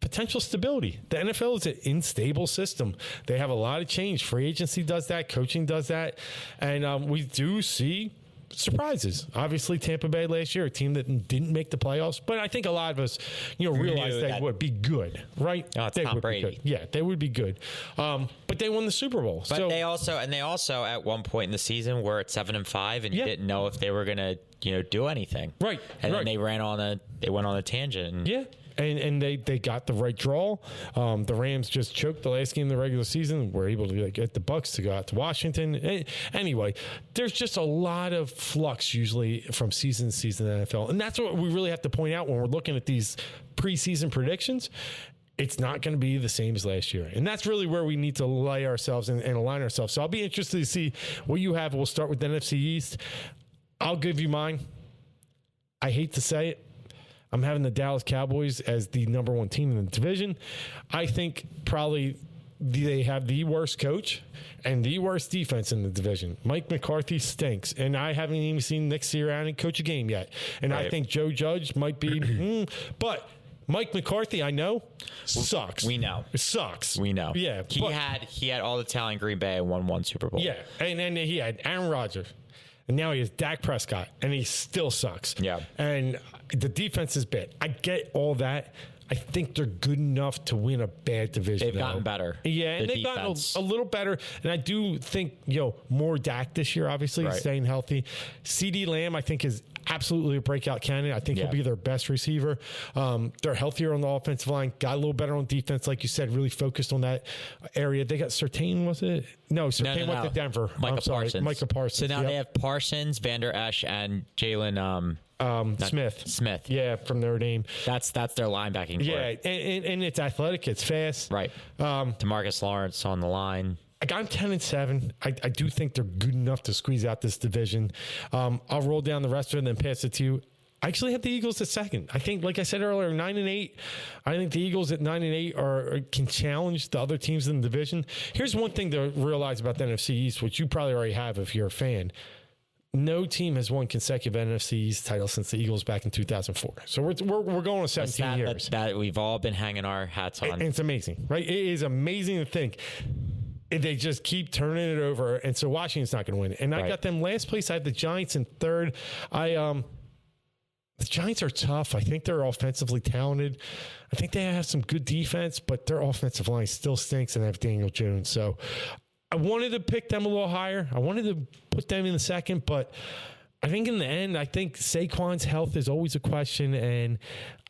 Speaker 1: potential stability. The NFL is an unstable system. They have a lot of change. Free agency does that. Coaching does that. And we do see surprises. Obviously, Tampa Bay last year, a team that didn't make the playoffs, but I think a lot of us, realized they would be good, right?
Speaker 2: Oh, it's
Speaker 1: they
Speaker 2: Tom
Speaker 1: would
Speaker 2: Brady.
Speaker 1: Be good. Yeah, they would be good. But they won the Super Bowl.
Speaker 2: But they also at one point in the season were at 7-5, and you didn't know if they were going to, do anything.
Speaker 1: Right.
Speaker 2: And then they went on a tangent. And
Speaker 1: yeah. And they got the right draw. The Rams just choked the last game of the regular season. Were able to get the Bucs to go out to Washington. Anyway, there's just a lot of flux usually from season to season in the NFL. And that's what we really have to point out when we're looking at these preseason predictions. It's not going to be the same as last year. And that's really where we need to lay ourselves and align ourselves. So I'll be interested to see what you have. We'll start with the NFC East. I'll give you mine. I hate to say it. I'm having the Dallas Cowboys as the number 1 team in the division. I think probably they have the worst coach and the worst defense in the division. Mike McCarthy stinks, and I haven't even seen Nick Sirianni coach a game yet. And I think Joe Judge might be, but Mike McCarthy, I know, sucks.
Speaker 2: We know.
Speaker 1: It sucks.
Speaker 2: We know.
Speaker 1: Yeah.
Speaker 2: He had all the talent in Green Bay and won 1 Super Bowl.
Speaker 1: Yeah, and he had Aaron Rodgers. And now he has Dak Prescott, and he still sucks.
Speaker 2: Yeah.
Speaker 1: And the defense is bad. I get all that. I think they're good enough to win a bad division.
Speaker 2: They've gotten better.
Speaker 1: Yeah, and they've gotten a little better. And I do think, more Dak this year, obviously, staying healthy. CeeDee Lamb, I think, is absolutely a breakout candidate. I think he'll be their best receiver. They're healthier on the offensive line, got a little better on defense, like you said, really focused on that area. They got Surtain, was it? No, Surtain went to Denver.
Speaker 2: Micah Parsons. So now
Speaker 1: they
Speaker 2: have Parsons, Vander Esch, and Jalen Smith.
Speaker 1: Yeah, from Notre Dame.
Speaker 2: That's their linebacking.
Speaker 1: Yeah, and it's athletic, it's fast.
Speaker 2: Right. DeMarcus Lawrence on the line.
Speaker 1: I got them 10-7. I do think they're good enough to squeeze out this division. I'll roll down the rest of it and then pass it to you. I actually have the Eagles at second. I think, like I said earlier, 9-8. I think the Eagles at 9-8 can challenge the other teams in the division. Here's one thing to realize about the NFC East, which you probably already have if you're a fan. No team has won consecutive NFC East title since the Eagles back in 2004. So we're going on 17 years.
Speaker 2: That we've all been hanging our hats on.
Speaker 1: And it's amazing, right? It is amazing to think. they just keep turning it over, and so Washington's not going to win. And I got them last place. I have the Giants in third. The Giants are tough. I think they're offensively talented. I think they have some good defense, but their offensive line still stinks, and they have Daniel Jones. So I wanted to pick them a little higher. I wanted to put them in the second, but I think in the end, I think Saquon's health is always a question, and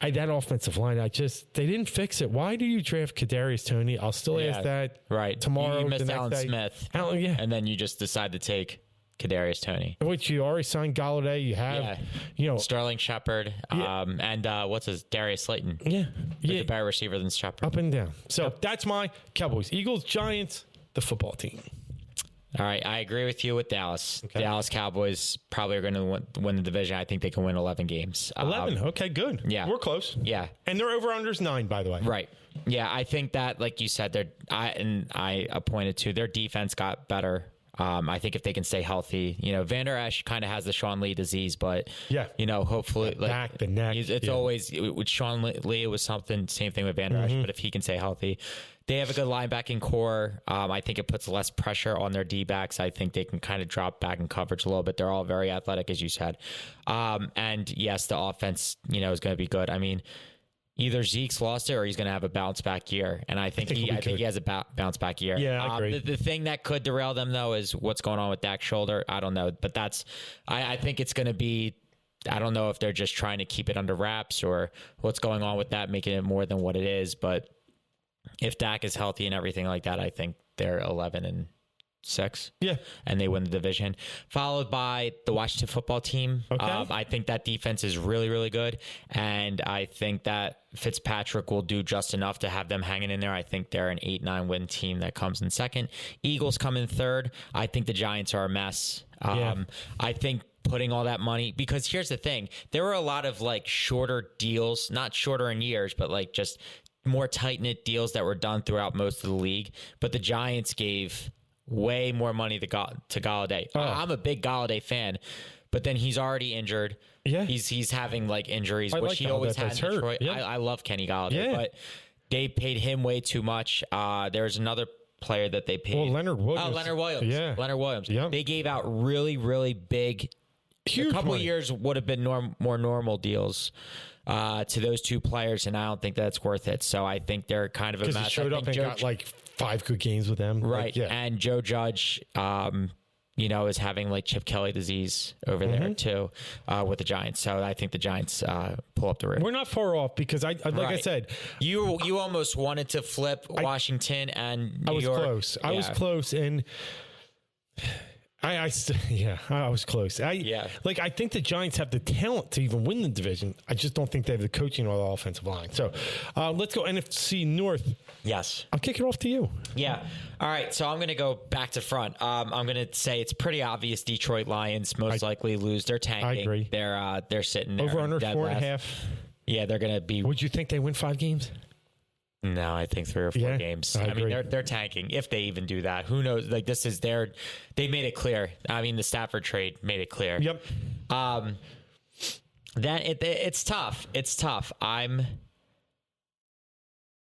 Speaker 1: that offensive line, they didn't fix it. Why do you draft Kadarius Toney? I'll still ask that tomorrow.
Speaker 2: You missed Allen Smith, and then you just decide to take Kadarius Toney.
Speaker 1: Which you already signed Galladay. You have,
Speaker 2: Sterling Shepard, and Darius Slayton. The better receiver than Shepard.
Speaker 1: Up and down. So that's my Cowboys, Eagles, Giants, the football team.
Speaker 2: All right, I agree with you with Dallas. Okay. Dallas Cowboys probably are going to win the division. I think they can win 11 games.
Speaker 1: 11? Okay, good.
Speaker 2: Yeah.
Speaker 1: We're close.
Speaker 2: Yeah.
Speaker 1: And their over-under's 9, by the way.
Speaker 2: Right. Yeah, I think that, like you said, I appointed to their defense got better. I think if they can stay healthy, Van Der Esch kind of has the Sean Lee disease, but hopefully,
Speaker 1: the back, the neck.
Speaker 2: It's always with Sean Lee. It was something. Same thing with Van Der Esch, but if he can stay healthy, they have a good linebacking core. I think it puts less pressure on their D-backs. I think they can kind of drop back in coverage a little bit. They're all very athletic, as you said, and yes, the offense, is going to be good. I mean, either Zeke's lost it or he's going to have a bounce back year. And I think he has a bounce back year.
Speaker 1: Yeah, I agree.
Speaker 2: The thing that could derail them, though, is what's going on with Dak's shoulder. I don't know. But I think it's going to be, I don't know if they're just trying to keep it under wraps or what's going on with that, making it more than what it is. But if Dak is healthy and everything like that, I think they're 11-6.
Speaker 1: Yeah.
Speaker 2: And they win the division. Followed by the Washington football team.
Speaker 1: Okay.
Speaker 2: I think that defense is really, really good. And I think that Fitzpatrick will do just enough to have them hanging in there. I think they're an 8-9 win team that comes in second. Eagles come in third. I think the Giants are a mess. I think putting all that money, because here's the thing. There were a lot of shorter deals, not shorter in years, but just more tight-knit deals that were done throughout most of the league. But the Giants gave way more money to Galladay. I'm a big Galladay fan, but then he's already injured.
Speaker 1: Yeah,
Speaker 2: he's having injuries, which he always had in Detroit. Yeah. I love Kenny Galladay, but they paid him way too much. There's another player that they paid.
Speaker 1: Well, Leonard Williams.
Speaker 2: Leonard Williams.
Speaker 1: Yeah,
Speaker 2: Leonard Williams.
Speaker 1: Yeah.
Speaker 2: They gave out really, really big.
Speaker 1: Huge
Speaker 2: a couple
Speaker 1: money.
Speaker 2: Of years would have been more normal deals. To those two players, and I don't think that's worth it. So I think they're kind of a mess.
Speaker 1: Because he showed up and got 5 good games with them.
Speaker 2: Right. And Joe Judge, is having Chip Kelly disease over there too with the Giants. So I think the Giants pull up the rear.
Speaker 1: We're not far off because I said,
Speaker 2: you almost wanted to flip Washington and New York.
Speaker 1: I was close, and I was close. I think the Giants have the talent to even win the division. I just don't think they have the coaching or the offensive line. So let's go NFC North.
Speaker 2: Yes.
Speaker 1: I'll kick it off to you.
Speaker 2: Yeah. All right. So I'm going to go back to front. I'm going to say it's pretty obvious Detroit Lions most likely lose. They're tanking.
Speaker 1: I agree.
Speaker 2: They're sitting there.
Speaker 1: Over under 4.5.
Speaker 2: Yeah, they're going to be.
Speaker 1: Would you think they win 5 games?
Speaker 2: No, I think 3 or 4 games. I mean, they're tanking if they even do that. Who knows? This is they made it clear. I mean, the Stafford trade made it clear.
Speaker 1: Yep.
Speaker 2: Then it's tough. It's tough.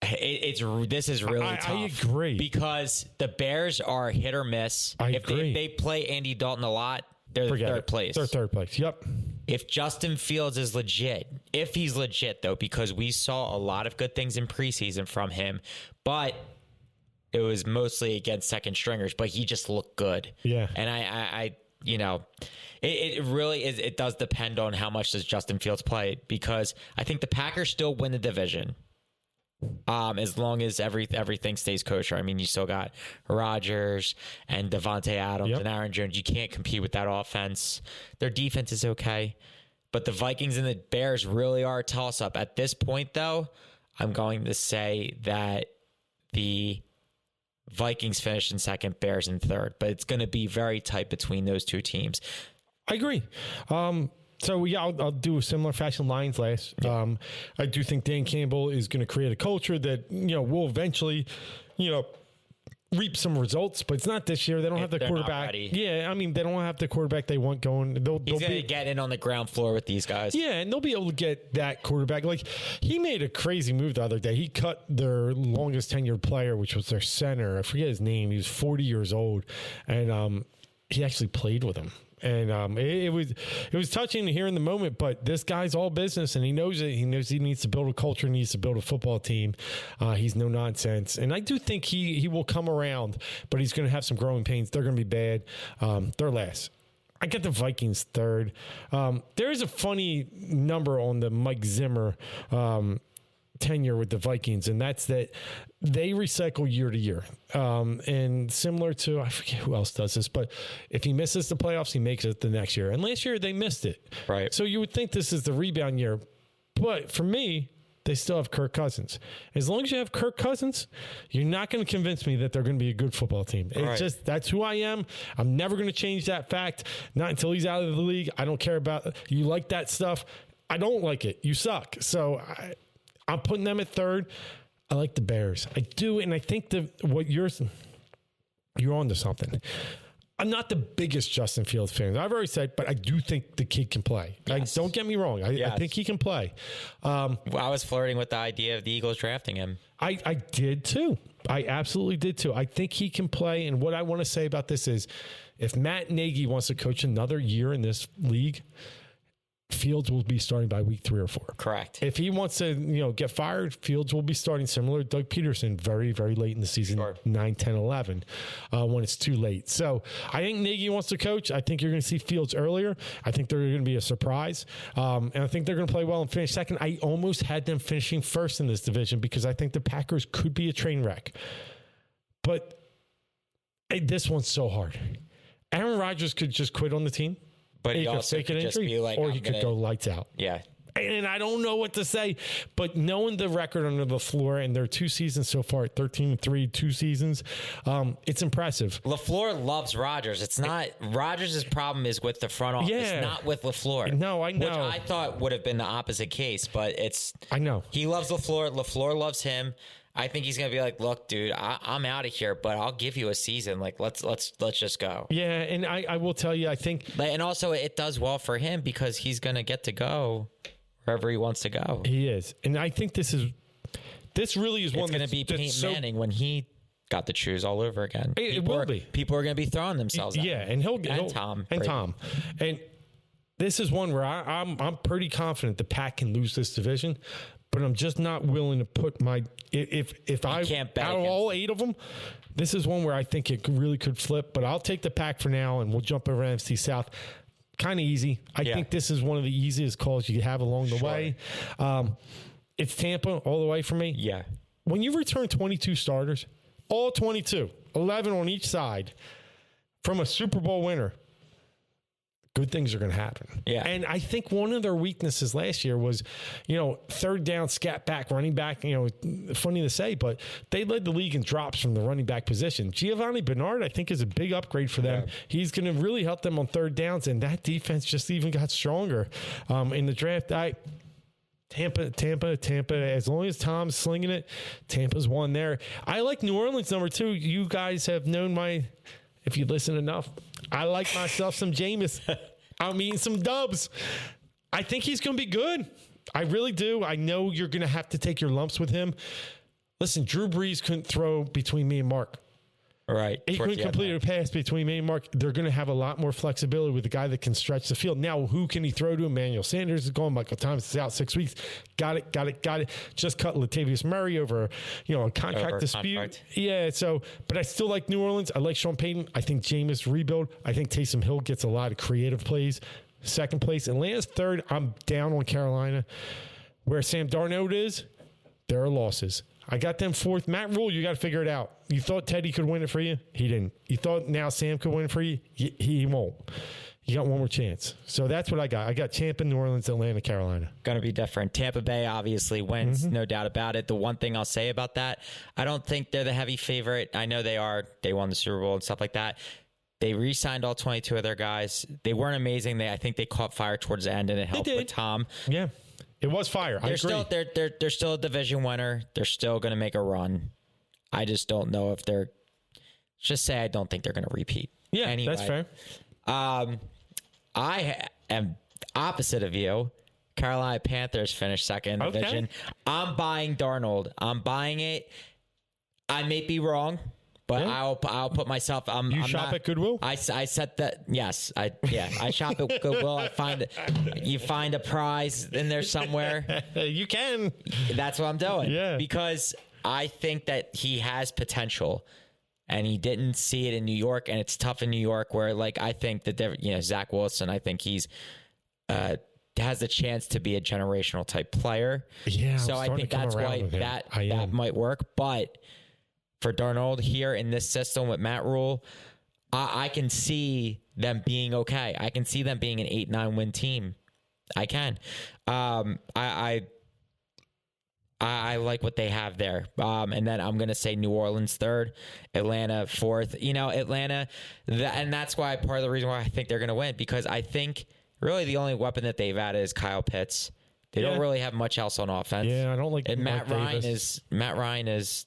Speaker 2: This is really tough.
Speaker 1: I agree
Speaker 2: because the Bears are hit or miss.
Speaker 1: If
Speaker 2: they play Andy Dalton a lot, they're third place.
Speaker 1: They're third place. Yep.
Speaker 2: If Justin Fields is legit, if he's legit, though, because we saw a lot of good things in preseason from him, but it was mostly against second stringers, but he just looked good.
Speaker 1: Yeah.
Speaker 2: And it really is. It does depend on how much does Justin Fields play, because I think the Packers still win the division. As long as everything stays kosher. I mean, you still got Rodgers and Devontae Adams and Aaron Jones. You can't compete with that offense. Their defense is okay, but the Vikings and the Bears really are a toss-up. At this point, though, I'm going to say that the Vikings finish in second, Bears in third, but it's going to be very tight between those two teams.
Speaker 1: I agree. So, I'll do a similar fashion. Lions last. Yeah. I do think Dan Campbell is going to create a culture that, will eventually, reap some results, but it's not this year. They don't have the quarterback. Yeah, I mean, they don't have the quarterback they want going.
Speaker 2: He's going to get in on the ground floor with these guys.
Speaker 1: Yeah, and they'll be able to get that quarterback. Like, he made a crazy move the other day. He cut their longest tenured player, which was their center. I forget his name. He was 40 years old, and he actually played with him. And it was touching to hear in the moment, but this guy's all business, and he knows it. He knows he needs to build a culture, needs to build a football team. He's no nonsense, and I do think he will come around, but he's going to have some growing pains. They're going to be bad. They're last. I get the Vikings third. There is a funny number on the Mike Zimmer tenure with the Vikings, and that's that they recycle year to year. And similar to, I forget who else does this, but if he misses the playoffs, he makes it the next year. And last year they missed it.
Speaker 2: Right.
Speaker 1: So you would think this is the rebound year. But for me, they still have Kirk Cousins. As long as you have Kirk Cousins, you're not going to convince me that they're going to be a good football team. It's just, that's who I am. I'm never going to change that fact. Not until he's out of the league. I don't care about, you like that stuff. I don't like it. You suck. So I'm putting them at third. I like the Bears. I do, and I think you're on to something. I'm not the biggest Justin Fields fan. I've already said, but I do think the kid can play. Yes. Don't get me wrong. I think he can play.
Speaker 2: I was flirting with the idea of the Eagles drafting him.
Speaker 1: I did too. I absolutely did too. I think he can play, and what I want to say about this is if Matt Nagy wants to coach another year in this league, Fields will be starting by week 3 or 4.
Speaker 2: Correct.
Speaker 1: If he wants to, get fired, Fields will be starting similar to Doug Peterson very, very late in the season, 9, 10, 11, when it's too late. So I think Nagy wants to coach. I think you're going to see Fields earlier. I think they're going to be a surprise. And I think they're going to play well and finish second. I almost had them finishing first in this division because I think the Packers could be a train wreck. But this one's so hard. Aaron Rodgers could just quit on the team.
Speaker 2: But he also could just be like,
Speaker 1: or he could go lights out.
Speaker 2: Yeah.
Speaker 1: And I don't know what to say, but knowing the record under LaFleur and their 2 seasons so far, 13-3, 2 seasons, it's impressive.
Speaker 2: LaFleur loves Rodgers. It's not Rodgers' problem is with the front office, not with LaFleur.
Speaker 1: No, I know.
Speaker 2: Which I thought would have been the opposite case, but
Speaker 1: I know.
Speaker 2: He loves LaFleur. LaFleur loves him. I think he's gonna be like, look, dude, I'm out of here, but I'll give you a season. Like, let's just go.
Speaker 1: Yeah, and I will tell you, I think,
Speaker 2: and also it does well for him because he's gonna get to go wherever he wants to go.
Speaker 1: He is, and I think this really is one
Speaker 2: that's gonna be Peyton Manning when he got to choose all over again.
Speaker 1: It will be.
Speaker 2: People are gonna be throwing themselves.
Speaker 1: Yeah,
Speaker 2: at
Speaker 1: and
Speaker 2: he'll Tom
Speaker 1: and this is one where I'm pretty confident the Pack can lose this division. But I'm just not willing to put if I
Speaker 2: can't bet
Speaker 1: out of all 8 of them, this is one where I think it really could flip. But I'll take the Pack for now, and we'll jump over NFC South. Kind of easy. I think this is one of the easiest calls you have along the way. It's Tampa all the way for me.
Speaker 2: Yeah.
Speaker 1: When you return 22 starters, all 22, 11 on each side, from a Super Bowl winner, good things are going to happen.
Speaker 2: Yeah.
Speaker 1: And I think one of their weaknesses last year was, third down, scat back, running back, funny to say, but they led the league in drops from the running back position. Giovanni Bernard, I think, is a big upgrade for them. Yeah. He's going to really help them on third downs, and that defense just even got stronger. In the draft, Tampa, as long as Tom's slinging it, Tampa's won there. I like New Orleans number 2. You guys have known if you listen enough, I like myself some Jameis. I'm eating some Dubs. I think he's going to be good. I really do. I know you're going to have to take your lumps with him. Listen, Drew Brees couldn't throw between me and Mark.
Speaker 2: Right.
Speaker 1: He couldn't complete a pass between me and Mark. They're going to have a lot more flexibility with the guy that can stretch the field. Now, who can he throw to? Emmanuel Sanders is gone. Michael Thomas is out 6 weeks. Got it. Just cut Latavius Murray over, a contract dispute. Contract. Yeah. So, but I still like New Orleans. I like Sean Payton. I think Jameis rebuild. I think Taysom Hill gets a lot of creative plays. Second place. Atlanta's third. I'm down on Carolina. Where Sam Darnold is, there are losses. I got them fourth. Matt Rule, you got to figure it out. You thought Teddy could win it for you? He didn't. You thought now Sam could win it for you? He won't. You got one more chance. So that's what I got. I got Tampa, New Orleans, Atlanta, Carolina.
Speaker 2: Going to be different. Tampa Bay obviously wins, no doubt about it. The one thing I'll say about that, I don't think they're the heavy favorite. I know they are. They won the Super Bowl and stuff like that. They re-signed all 22 of their guys. They weren't amazing. I think they caught fire towards the end, and it helped with Tom.
Speaker 1: Yeah. It was fire. I agree.
Speaker 2: They're still a division winner. They're still going to make a run. I just don't know if they're just say I don't think they're going to repeat.
Speaker 1: Yeah,
Speaker 2: anyway,
Speaker 1: that's fair.
Speaker 2: I am opposite of you. Carolina Panthers finished second in the division. I'm buying Darnold. I'm buying it. I may be wrong, but I'll put myself.
Speaker 1: You shop at Goodwill?
Speaker 2: I said that. Yes, I shop at Goodwill. You find a prize in there somewhere.
Speaker 1: You can.
Speaker 2: That's what I'm doing.
Speaker 1: Yeah,
Speaker 2: because I think that he has potential. And he didn't see it in New York, and it's tough in New York. Where I think that Zach Wilson, I think he's has a chance to be a generational type player.
Speaker 1: Yeah,
Speaker 2: so I think that's why that might work. But for Darnold here in this system with Matt Rule, I can see them being okay. I can see them being an 8-9 win team. I can. I like what they have there. And then I'm going to say New Orleans third, Atlanta fourth. Atlanta, and that's why part of the reason why I think they're going to win, because I think really the only weapon that they've added is Kyle Pitts. They don't really have much else on offense.
Speaker 1: Yeah, I don't like.
Speaker 2: And Matt Ryan is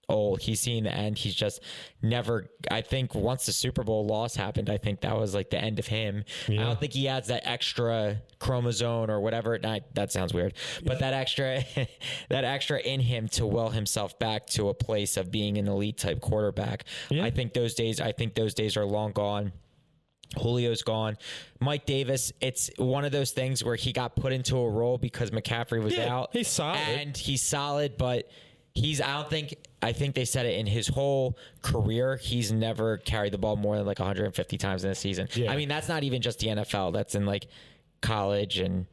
Speaker 2: old. He's seen the end. He's just never. I think once the Super Bowl loss happened, I think that was like the end of him. Yeah. I don't think he adds that extra chromosome or whatever. That sounds weird, but that extra in him to will himself back to a place of being an elite type quarterback. Yeah. I think those days are long gone. Julio's gone. Mike Davis, it's one of those things where he got put into a role because McCaffrey was out.
Speaker 1: He's solid.
Speaker 2: And he's solid, but I think they said it in his whole career, he's never carried the ball more than like 150 times in a season. Yeah. I mean, that's not even just the NFL. That's in like college and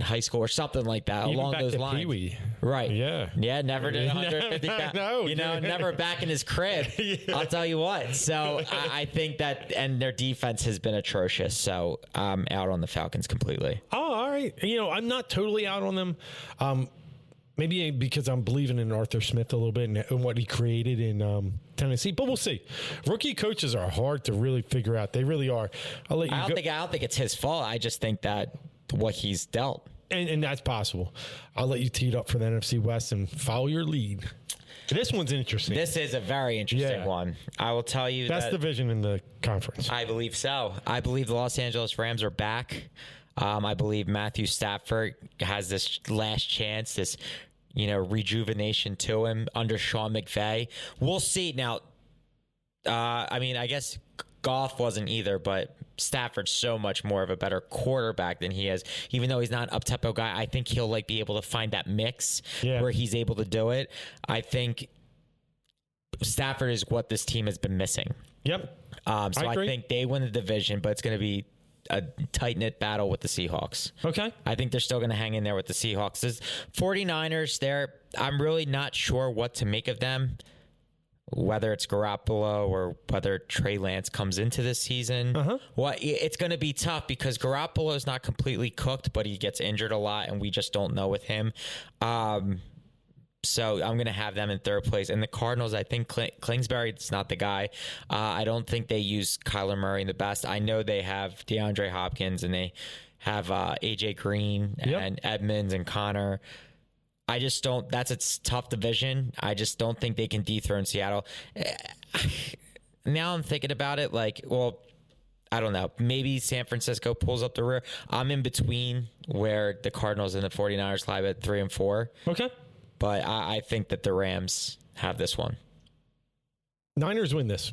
Speaker 2: high school or something like that.
Speaker 1: Even
Speaker 2: along
Speaker 1: back
Speaker 2: those
Speaker 1: to
Speaker 2: lines.
Speaker 1: Pee-wee.
Speaker 2: Right.
Speaker 1: Yeah.
Speaker 2: Yeah, never did 150 times. Never back in his crib. Yeah. I'll tell you what. So I think that, and their defense has been atrocious. So I'm out on the Falcons completely.
Speaker 1: Oh, all right. I'm not totally out on them. Maybe because I'm believing in Arthur Smith a little bit and what he created in Tennessee, but we'll see. Rookie coaches are hard to really figure out. They really are. I don't
Speaker 2: think it's his fault. I just think that what he's dealt.
Speaker 1: And that's possible. I'll let you tee it up for the NFC West and follow your lead. This one's interesting.
Speaker 2: This is a very interesting one. I will tell you
Speaker 1: best division in the conference.
Speaker 2: I believe so. I believe the Los Angeles Rams are back. I believe Matthew Stafford has this last chance, this rejuvenation to him under Sean McVay. We'll see. Now, I guess Goff wasn't either, but Stafford's so much more of a better quarterback than he is. Even though he's not an up-tempo guy, I think he'll be able to find that mix where he's able to do it. I think Stafford is what this team has been missing.
Speaker 1: Yep.
Speaker 2: I think they win the division, but it's going to be a tight-knit battle with the Seahawks.
Speaker 1: Okay.
Speaker 2: I think they're still going to hang in there with the Seahawks. The 49ers, I'm really not sure what to make of them, whether it's Garoppolo or whether Trey Lance comes into this season. Well, it's going to be tough because Garoppolo is not completely cooked, but he gets injured a lot, and we just don't know with him. So I'm going to have them in third place. And the Cardinals, I think Kingsbury's not the guy. I don't think they use Kyler Murray the best. I know they have DeAndre Hopkins and they have A.J. Green and Edmonds and Connor. I just don't. That's a tough division. I just don't think they can dethrone Seattle. Now I'm thinking about it I don't know. Maybe San Francisco pulls up the rear. I'm in between where the Cardinals and the 49ers lie at 3 and 4.
Speaker 1: Okay.
Speaker 2: But I think that the Rams have this one.
Speaker 1: Niners win this.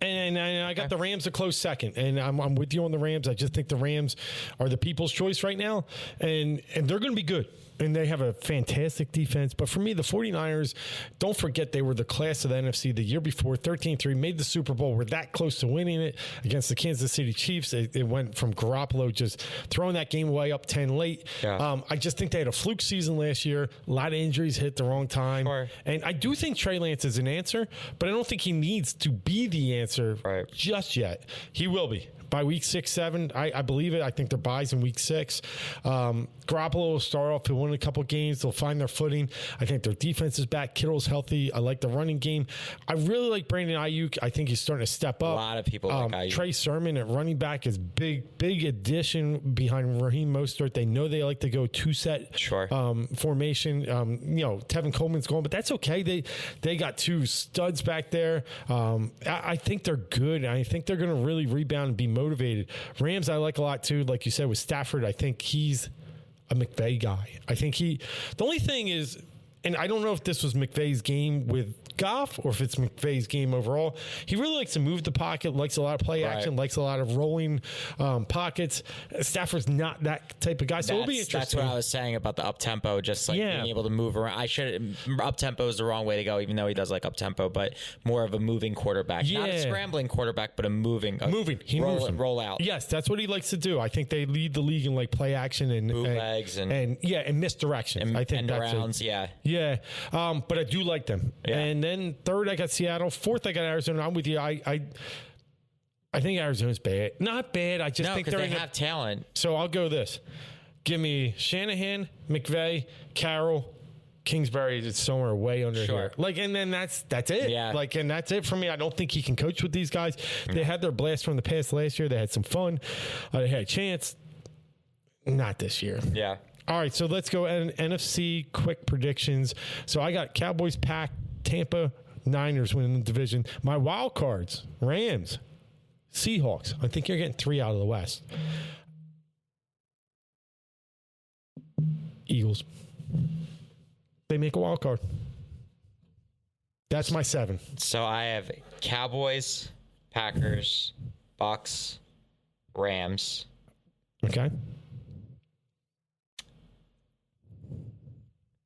Speaker 1: And I got the Rams a close second. And I'm with you on the Rams. I just think the Rams are the people's choice right now. And they're going to be good. And they have a fantastic defense. But for me, the 49ers, don't forget they were the class of the NFC the year before, 13-3, made the Super Bowl. Were that close to winning it against the Kansas City Chiefs. It went from Garoppolo just throwing that game away up 10 late. Yeah. I just think they had a fluke season last year. A lot of injuries hit the wrong time. Sure. And I do think Trey Lance is an answer, but I don't think he needs to be the answer answer just yet. He will be. By week 6, 7, I believe it. I think their buys in week 6. Garoppolo will start off. He'll win a couple games. They'll find their footing. I think their defense is back. Kittle's healthy. I like the running game. I really like Brandon Ayuk. I think he's starting to step up.
Speaker 2: A lot of people like Ayuk.
Speaker 1: Trey Sermon at running back is big addition behind Raheem Mostert. They know they like to go two-set formation. Tevin Coleman's going, but that's okay. They got 2 studs back there. I think they're good. I think they're going to really rebound and be motivated. Rams I like a lot too. Like you said with Stafford, I think he's a McVay guy. I think the only thing is, and I don't know if this was McVay's game with Goff or if it's McVay's game overall, he really likes to move the pocket, likes a lot of play action, likes a lot of rolling pockets. Stafford's not that type of guy, so it'll be interesting.
Speaker 2: That's what I was saying about the up-tempo, just like being able to move around. Up-tempo is the wrong way to go, even though he does like up-tempo, but more of a moving quarterback. Not a scrambling quarterback, but a moving.
Speaker 1: He moves them.
Speaker 2: Roll out.
Speaker 1: Yes, that's what he likes to do. I think they lead the league in like play action and
Speaker 2: bootlegs and
Speaker 1: misdirection. I think that's
Speaker 2: rounds,
Speaker 1: Yeah. But I do like them.
Speaker 2: Yeah.
Speaker 1: And then 3rd, I got Seattle. 4th, I got Arizona. I'm with you. I think Arizona's bad. Not bad. I just think
Speaker 2: they have talent.
Speaker 1: So I'll go this. Give me Shanahan, McVay, Carroll, Kingsbury is somewhere way under here. And then that's it.
Speaker 2: Yeah.
Speaker 1: And that's it for me. I don't think he can coach with these guys. They had their blast from the past last year. They had some fun. They had a chance. Not this year.
Speaker 2: Yeah.
Speaker 1: All right, so let's go NFC quick predictions. So I got Cowboys, Pack, Tampa, Niners winning the division. My wild cards, Rams, Seahawks. I think you're getting 3 out of the West. Eagles. They make a wild card. That's my 7.
Speaker 2: So I have Cowboys, Packers, Bucks, Rams.
Speaker 1: Okay.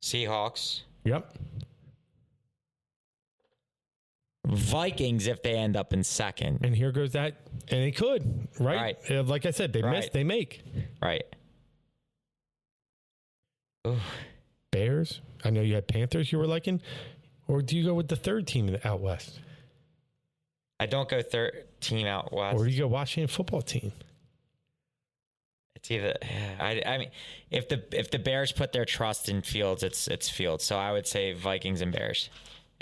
Speaker 2: Seahawks.
Speaker 1: Yep.
Speaker 2: Vikings if they end up in 2nd.
Speaker 1: And here goes that. And they could, right? Like I said, they miss, they make.
Speaker 2: Right. Ooh.
Speaker 1: Bears. I know you had Panthers you were liking. Or do you go with the 3rd team out west?
Speaker 2: I don't go 3rd team out west.
Speaker 1: Or do you go Washington football team?
Speaker 2: It's either I mean, if the Bears put their trust in Fields, it's Fields. So I would say Vikings and Bears.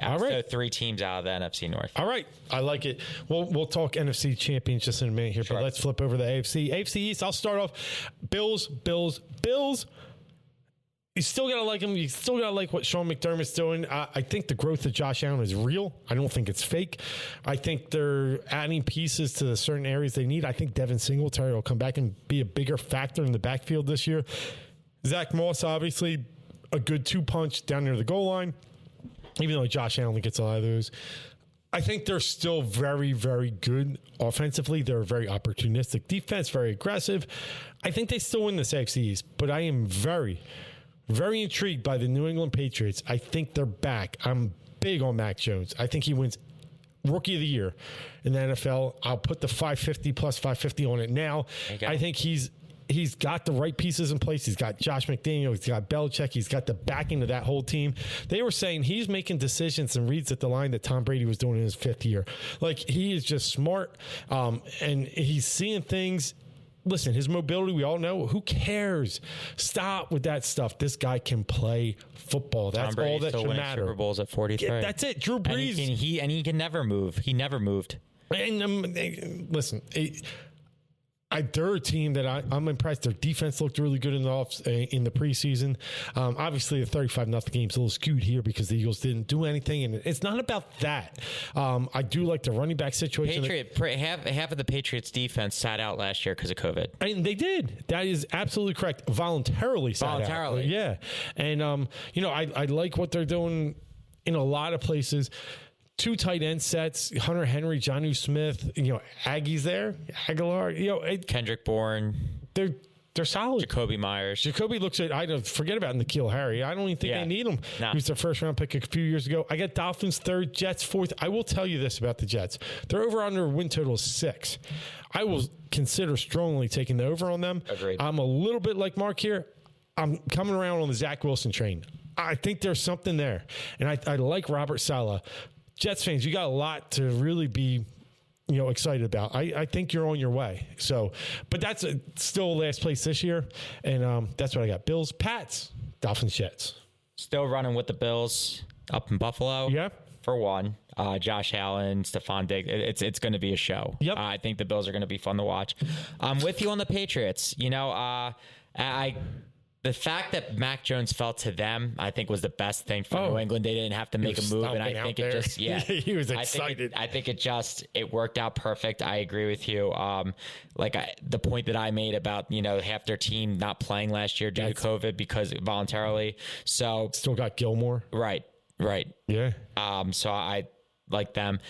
Speaker 1: All right.
Speaker 2: So 3 teams out of the NFC North.
Speaker 1: All right. I like it. We'll talk NFC champions just in a minute here, but let's flip over to the AFC. AFC East, I'll start off. Bills. You still got to like him. You still got to like what Sean McDermott's doing. I think the growth of Josh Allen is real. I don't think it's fake. I think they're adding pieces to the certain areas they need. I think Devin Singletary will come back and be a bigger factor in the backfield this year. Zach Moss, obviously, a good 2-punch down near the goal line, even though Josh Allen gets a lot of those. I think they're still very, very good offensively. They're very opportunistic defense, very aggressive. I think they still win this AFC East, but I am very intrigued by the New England Patriots. I think they're back. I'm big on Mac Jones. I think he wins Rookie of the Year in the NFL. I'll put the 550 plus 550 on it now. I think he's got the right pieces in place. He's got Josh McDaniels. He's got Belichick. He's got the backing of that whole team. They were saying he's making decisions and reads at the line that Tom Brady was doing in his 5th year. He is just smart, and he's seeing things. Listen, his mobility, we all know. Who cares? Stop with that stuff. This guy can play football. That's all that should matter.
Speaker 2: Super Bowls at 43.
Speaker 1: That's it. Drew Brees.
Speaker 2: And he can never move. He never moved.
Speaker 1: And listen, they're a team that I'm impressed. Their defense looked really good in the preseason. Obviously, the 35-0 game's a little skewed here because the Eagles didn't do anything, and it's not about that. I do like the running back situation.
Speaker 2: Half of the Patriots' defense sat out last year because of COVID.
Speaker 1: And they did. That is absolutely correct. Voluntarily sat out. Yeah. And, I like what they're doing in a lot of places. 2 tight end sets, Hunter Henry, Jonnu Smith, Aggie's there, Aguilar,
Speaker 2: Kendrick Bourne.
Speaker 1: They're solid.
Speaker 2: Jacoby Myers.
Speaker 1: Jacoby looks at, forget about N'Keal Harry. I don't even think they need him.
Speaker 2: Nah.
Speaker 1: He was their 1st-round pick a few years ago. I got Dolphins 3rd, Jets 4th. I will tell you this about the Jets. Their over-under win total is 6. I will consider strongly taking the over on them.
Speaker 2: Agreed.
Speaker 1: I'm a little bit like Mark here. I'm coming around on the Zach Wilson train. I think there's something there. And I like Robert Saleh. Jets fans, you got a lot to really be excited about. I think you're on your way. So, but that's still last place this year. And that's what I got. Bills, Pats, Dolphins, Jets.
Speaker 2: Still running with the Bills up in Buffalo.
Speaker 1: Yeah.
Speaker 2: For one, Josh Allen, Stephon Diggs, it's going to be a show.
Speaker 1: Yep.
Speaker 2: I think the Bills are going to be fun to watch. I'm with you on the Patriots. The fact that Mac Jones fell to them, I think, was the best thing for New England. They didn't have to make a move, and I think it just,
Speaker 1: he was excited.
Speaker 2: I think it worked out perfect. I agree with you. The point that I made about half their team not playing last year due to COVID because voluntarily. So
Speaker 1: still got Gilmore.
Speaker 2: Right.
Speaker 1: Yeah.
Speaker 2: So I like them.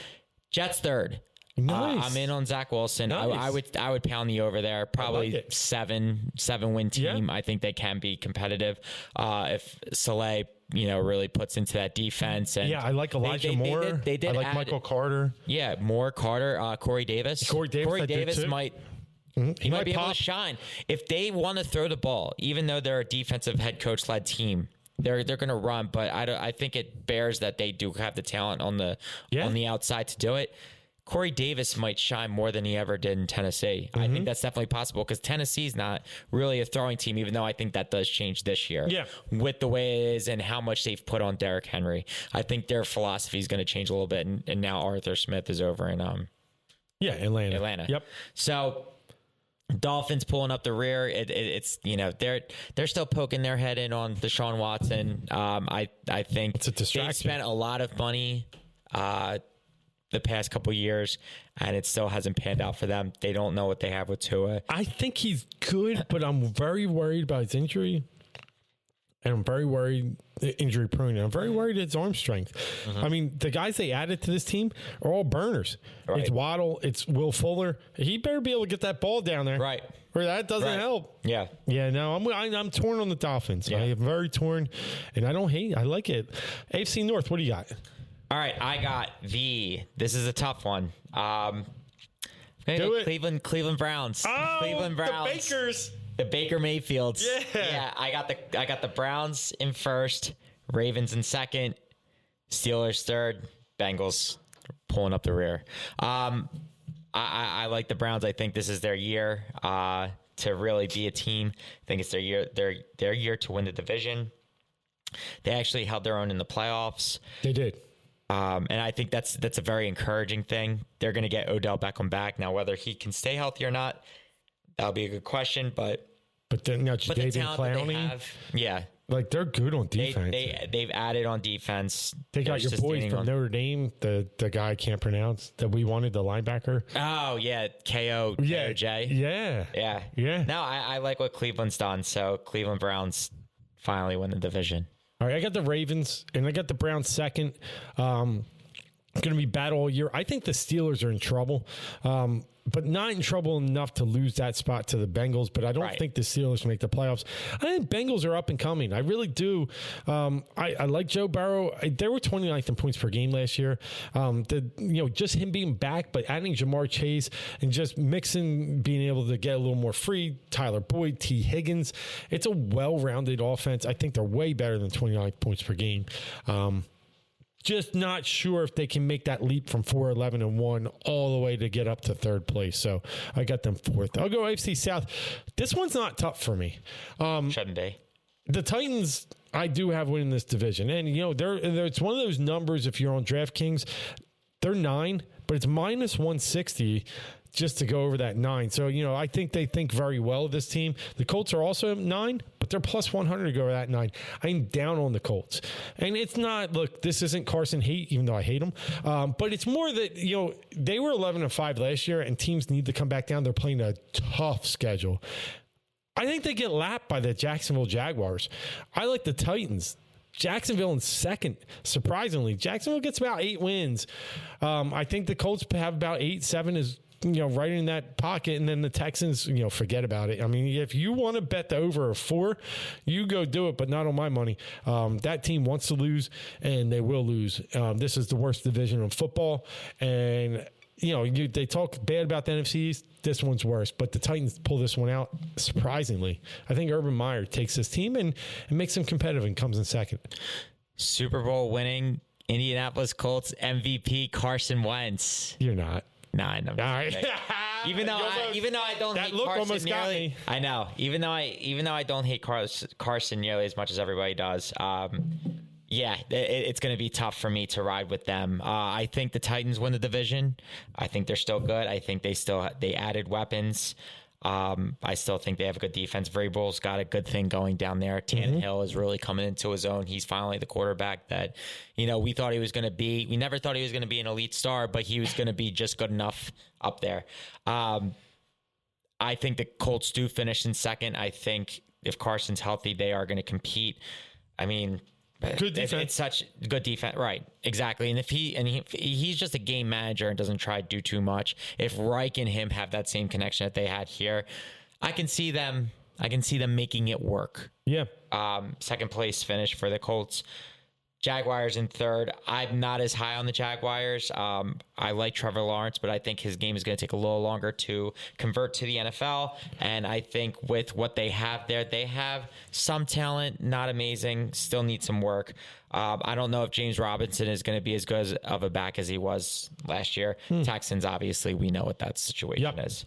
Speaker 2: Jets third.
Speaker 1: Nice.
Speaker 2: I'm in on Zach Wilson.
Speaker 1: Nice.
Speaker 2: I would pound the over there. Probably
Speaker 1: like
Speaker 2: seven win team.
Speaker 1: Yeah.
Speaker 2: I think they can be competitive if Saleh really puts into that defense. And
Speaker 1: I like Elijah Moore.
Speaker 2: They did
Speaker 1: I like Michael Carter.
Speaker 2: Yeah, Moore, Carter, Corey Davis.
Speaker 1: Corey Davis
Speaker 2: might. He might be able to shine if they want to throw the ball, even though they're a defensive head coach led team. They're going to run, but I think it bears that they do have the talent on the outside to do it. Corey Davis might shine more than he ever did in Tennessee. I think that's definitely possible because Tennessee's not really a throwing team, even though I think that does change this year.
Speaker 1: Yeah.
Speaker 2: With the way it is and how much they've put on Derrick Henry. I think their philosophy is going to change a little bit. And now Arthur Smith is over in Atlanta.
Speaker 1: Yep.
Speaker 2: So Dolphins pulling up the rear. It's they're still poking their head in on Deshaun Watson. I think
Speaker 1: it's a distraction.
Speaker 2: They spent a lot of money the past couple years, and it still hasn't panned out for them. They don't know what they have with Tua.
Speaker 1: I think he's good, but I'm very worried about his injury. And I'm very worried, injury prone. I'm very worried his arm strength. I mean, the guys they added to this team are all burners. Right. It's Waddle. It's Will Fuller. He better be able to get that ball down there.
Speaker 2: Right.
Speaker 1: Or that doesn't help.
Speaker 2: Yeah.
Speaker 1: Yeah, no, I'm torn on the Dolphins. Yeah. I am very torn, and I don't hate. I like it. AFC North, what do you got?
Speaker 2: All right, I got this is a tough one.
Speaker 1: Do it.
Speaker 2: Cleveland Browns.
Speaker 1: Oh,
Speaker 2: Cleveland Browns.
Speaker 1: The Bakers.
Speaker 2: The Baker Mayfields.
Speaker 1: Yeah.
Speaker 2: I got the Browns in first, Ravens in second, Steelers third, Bengals pulling up the rear. I like the Browns. I think this is their year to really be a team. I think it's their year to win the division. They actually held their own in the playoffs.
Speaker 1: They did.
Speaker 2: And I think that's a very encouraging thing. They're going to get Odell Beckham back. Now, whether he can stay healthy or not, that'll be a good question. But
Speaker 1: then now
Speaker 2: the talent that they have,
Speaker 1: like they're good on defense.
Speaker 2: They've added on defense.
Speaker 1: They got your boys from Notre Dame, the guy I can't pronounce that we wanted, the linebacker.
Speaker 2: Oh yeah, KO.
Speaker 1: Yeah,
Speaker 2: J.
Speaker 1: Yeah.
Speaker 2: No, I like what Cleveland's done. So Cleveland Browns finally win the division.
Speaker 1: All right, I got the Ravens, and I got the Browns second. Going to be bad all year. I think the Steelers are in trouble, but not in trouble enough to lose that spot to the Bengals. But I don't think the Steelers make the playoffs. I think Bengals are up and coming. I really do. I like Joe Burrow. They were 29th in points per game last year. Just him being back, but adding Jamar Chase and just mixing, being able to get a little more free. Tyler Boyd, T. Higgins. It's a well-rounded offense. I think they're way better than 29 points per game. Just not sure if they can make that leap from 4-11-1 all the way to get up to third place. So I got them fourth. I'll go AFC South. This one's not tough for me.
Speaker 2: Shouldn't be.
Speaker 1: The Titans, I do have winning this division. And, it's one of those numbers, if you're on DraftKings, they're 9, but it's minus 160 just to go over that 9. So, I think they think very well of this team. The Colts are also 9, but they're plus 100 to go over that 9. I'm down on the Colts. And it's not, look, this isn't Carson hate, even though I hate him. But it's more that, they were 11-5 last year, and teams need to come back down. They're playing a tough schedule. I think they get lapped by the Jacksonville Jaguars. I like the Titans. Jacksonville in second, surprisingly. Jacksonville gets about 8 wins. I think the Colts have about 8-7 is right in that pocket, and then the Texans, forget about it. I mean, if you want to bet the over a 4, you go do it, but not on my money. That team wants to lose, and they will lose. This is the worst division of football, and they talk bad about the NFC East. This one's worse, but the Titans pull this one out surprisingly. I think Urban Meyer takes this team and makes them competitive and comes in second.
Speaker 2: Super Bowl winning Indianapolis Colts MVP Carson Wentz.
Speaker 1: You're not.
Speaker 2: 9.
Speaker 1: All right.
Speaker 2: Even though I don't
Speaker 1: that
Speaker 2: hate
Speaker 1: look
Speaker 2: Carson
Speaker 1: almost got
Speaker 2: nearly,
Speaker 1: me.
Speaker 2: I know. Even though I don't hate Carson nearly as much as everybody does. Yeah, it's going to be tough for me to ride with them. I think the Titans win the division. I think they're still good. I think they added weapons. I still think they have a good defense. Vrabel's got a good thing going down there. Tannehill is really coming into his own. He's finally the quarterback that, we thought he was going to be. We never thought he was going to be an elite star, but he was going to be just good enough up there. I think the Colts do finish in second. I think if Carson's healthy, they are going to compete. I mean,
Speaker 1: Good defense.
Speaker 2: It's such good defense, right? Exactly. And if he's just a game manager and doesn't try to do too much. If Reich and him have that same connection that they had here, I can see them making it work.
Speaker 1: Yeah.
Speaker 2: Second place finish for the Colts. Jaguars in third. I'm not as high on the Jaguars. I like Trevor Lawrence, but I think his game is going to take a little longer to convert to the NFL. And I think with what they have there, they have some talent, not amazing, still need some work. I don't know if James Robinson is going to be as good of a back as he was last year. Texans, obviously, we know what that situation is.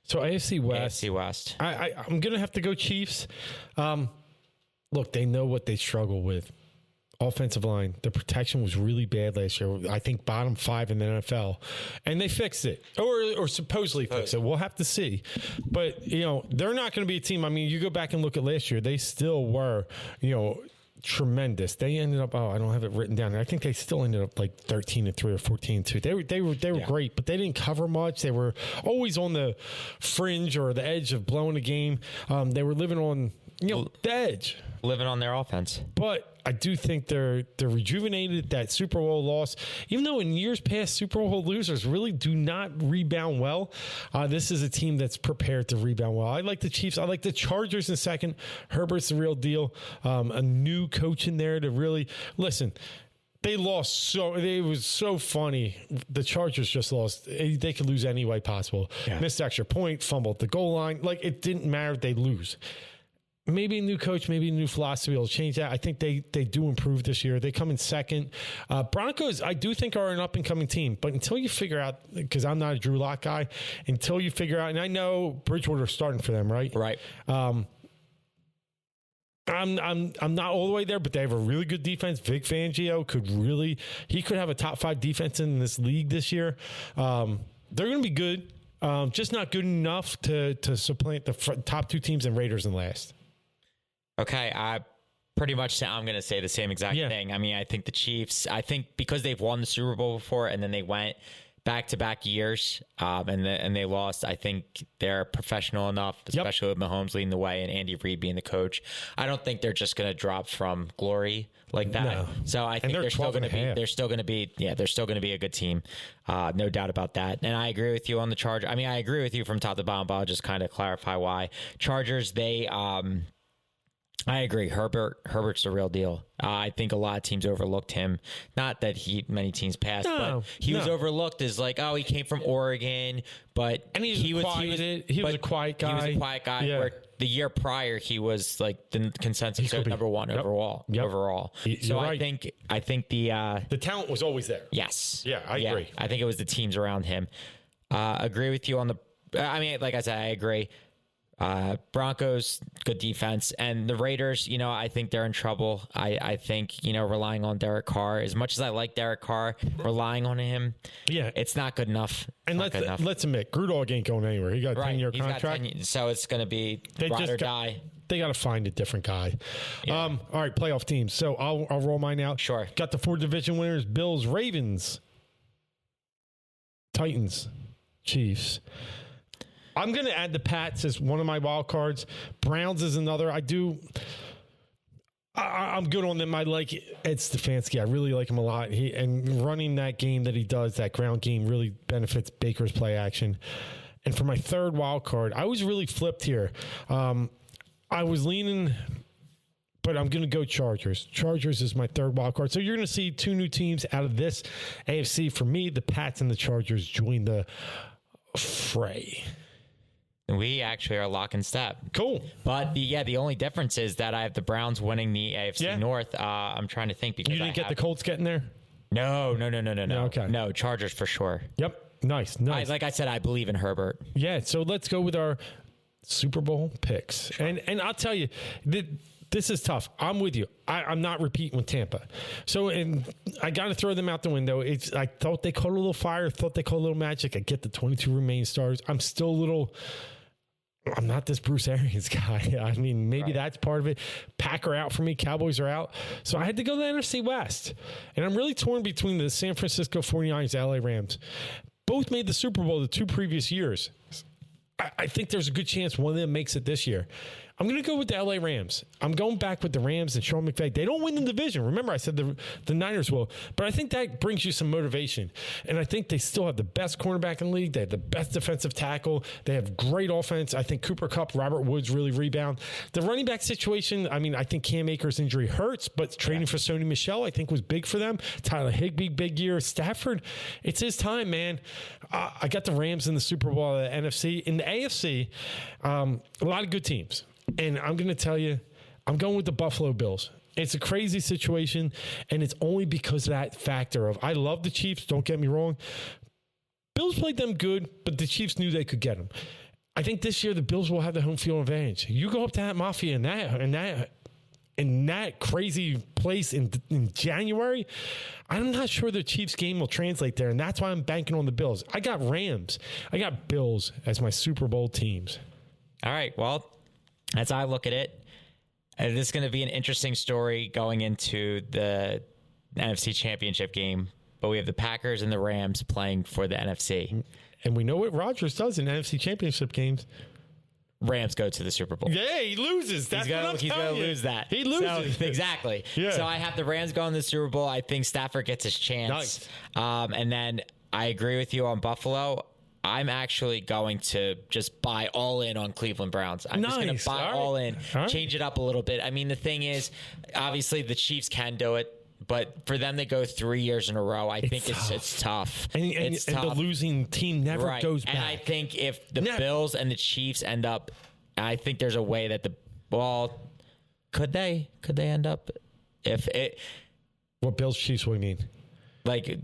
Speaker 1: So AFC West.
Speaker 2: AFC West.
Speaker 1: I'm going to have to go Chiefs. Look, they know what they struggle with. Offensive line, the protection was really bad last year. I think bottom 5 in the NFL, and they fixed it, or supposedly fixed it. We'll have to see. But they're not going to be a team. I mean, you go back and look at last year; they still were, tremendous. They ended up. I don't have it written down. I think they still ended up like 13-3 or 14-2. They were great, but they didn't cover much. They were always on the fringe or the edge of blowing the game. They were living on the edge,
Speaker 2: living on their offense,
Speaker 1: but I do think they're rejuvenated. That Super Bowl loss, even though in years past Super Bowl losers really do not rebound well, this is a team that's prepared to rebound well. I like the Chiefs. I like the Chargers in second. Herbert's the real deal. A new coach in there to really listen. They lost it was so funny. The Chargers just lost. They could lose any way possible. Yeah. Missed extra point, fumbled the goal line. Like, it didn't matter if they lose. Maybe a new coach, maybe a new philosophy will change that. I think they do improve this year. They come in second. Broncos, I do think, are an up-and-coming team. But until you figure out, because I'm not a Drew Lock guy, until you figure out, and I know Bridgewater's starting for them, right?
Speaker 2: Right.
Speaker 1: I'm not all the way there, but they have a really good defense. Vic Fangio could have a top 5 defense in this league this year. They're going to be good. Just not good enough to supplant the top 2 teams and Raiders in last.
Speaker 2: Okay, I'm going to say the same exact thing. I mean, I think the Chiefs, because they've won the Super Bowl before and then they went back-to-back years and they lost, I think they're professional enough, especially with Mahomes leading the way and Andy Reid being the coach. I don't think they're just going to drop from glory like that. No. So I think they're still going to be a good team. No doubt about that. And I agree with you on the Chargers. I mean, I agree with you from top to bottom, but I'll just kind of clarify why. Chargers, I agree. Herbert's the real deal. I think a lot of teams overlooked him. Not that many teams passed, but he was overlooked as like, oh, he came from Oregon, but
Speaker 1: he was a quiet guy.
Speaker 2: He was a quiet guy.
Speaker 1: Yeah.
Speaker 2: Where the year prior he was like the consensus number 1 overall. So right. I think the
Speaker 1: talent was always there.
Speaker 2: Yes.
Speaker 1: Yeah, I agree.
Speaker 2: I think it was the teams around him. Agree with you on the. I mean, like I said, I agree. Broncos, good defense, and the Raiders, I think they're in trouble. I think, relying on Derek Carr, as much as I like Derek Carr, relying on him, it's not good enough.
Speaker 1: And let's admit, Grudog ain't going anywhere. He got a 10-year contract.
Speaker 2: So it's going to be ride or die.
Speaker 1: They got to find a different guy. Yeah. All right, playoff teams. So I'll roll mine out.
Speaker 2: Sure.
Speaker 1: Got the 4 division winners: Bills, Ravens, Titans, Chiefs. I'm going to add the Pats as one of my wild cards. Browns is another. I'm good on them. I like Ed Stefanski. I really like him a lot. And running that game that he does, that ground game, really benefits Baker's play action. And for my third wild card, I was really flipped here. I was leaning, but I'm going to go Chargers. Chargers is my third wild card. So you're going to see 2 new teams out of this AFC. For me, the Pats and the Chargers join the fray.
Speaker 2: We actually are lock and step.
Speaker 1: Cool.
Speaker 2: But the only difference is that I have the Browns winning the AFC North. I'm trying to think because
Speaker 1: you didn't get the Colts getting there?
Speaker 2: No.
Speaker 1: Okay.
Speaker 2: No, Chargers for sure.
Speaker 1: Yep. Nice.
Speaker 2: Like I said, I believe in Herbert.
Speaker 1: Yeah, so let's go with our Super Bowl picks. And I'll tell you, this is tough. I'm with you. I'm not repeating with Tampa. So I got to throw them out the window. I thought they caught a little fire, thought they caught a little magic. I get the 22 remaining stars. I'm not this Bruce Arians guy. I mean, maybe that's part of it. Pack are out for me. Cowboys are out. So I had to go to the NFC West. And I'm really torn between the San Francisco 49ers and LA Rams. Both made the Super Bowl the 2 previous years. I think there's a good chance one of them makes it this year. I'm going to go with the LA Rams. I'm going back with the Rams and Sean McVay. They don't win the division. Remember, I said the Niners will. But I think that brings you some motivation. And I think they still have the best cornerback in the league. They have the best defensive tackle. They have great offense. I think Cooper Kupp, Robert Woods really rebound. The running back situation, I mean, I think Cam Akers' injury hurts, but trading for Sony Michel, I think, was big for them. Tyler Higbee, big year. Stafford, it's his time, man. I got the Rams in the Super Bowl of the NFC. In the AFC, a lot of good teams. And I'm going to tell you, I'm going with the Buffalo Bills. It's a crazy situation, and it's only because of that factor of I love the Chiefs, don't get me wrong. Bills played them good, but the Chiefs knew they could get them. I think this year the Bills will have the home field advantage. You go up to that Mafia in that crazy place in January, I'm not sure the Chiefs game will translate there, and that's why I'm banking on the Bills. I got Rams. I got Bills as my Super Bowl teams.
Speaker 2: All right, well, as I look at it, this is going to be an interesting story going into the NFC Championship game. But we have the Packers and the Rams playing for the NFC.
Speaker 1: And we know what Rodgers does in NFC Championship games.
Speaker 2: Rams go to the Super Bowl.
Speaker 1: Yeah, he loses. That's what I'm telling you.
Speaker 2: He's going to lose that.
Speaker 1: He loses.
Speaker 2: So, exactly. Yeah. So I have the Rams going to the Super Bowl. I think Stafford gets his chance. Nice. And then I agree with you on Buffalo. I'm actually going to just buy all in on Cleveland Browns. I'm just going to buy all in, change it up a little bit. I mean, the thing is, obviously the Chiefs can do it, but for them to go 3 years in a row, I think it's tough.
Speaker 1: And the losing team never goes back.
Speaker 2: And I think if the Bills and the Chiefs end up, I think there's a way that could they end up if it?
Speaker 1: What Bills Chiefs? What do you mean?
Speaker 2: Like,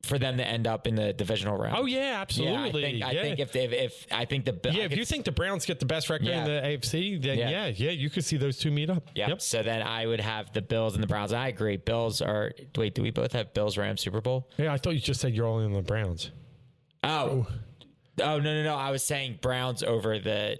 Speaker 2: for them to end up in the divisional round.
Speaker 1: Oh yeah, absolutely.
Speaker 2: Yeah, I think if you think
Speaker 1: the Browns get the best record in the AFC, then you could see those two meet up.
Speaker 2: Yep. So then I would have the Bills and the Browns. I agree. Bills are. Wait, do we both have Bills Rams Super Bowl?
Speaker 1: Yeah, I thought you just said you're all in the Browns.
Speaker 2: Oh, no. I was saying Browns over the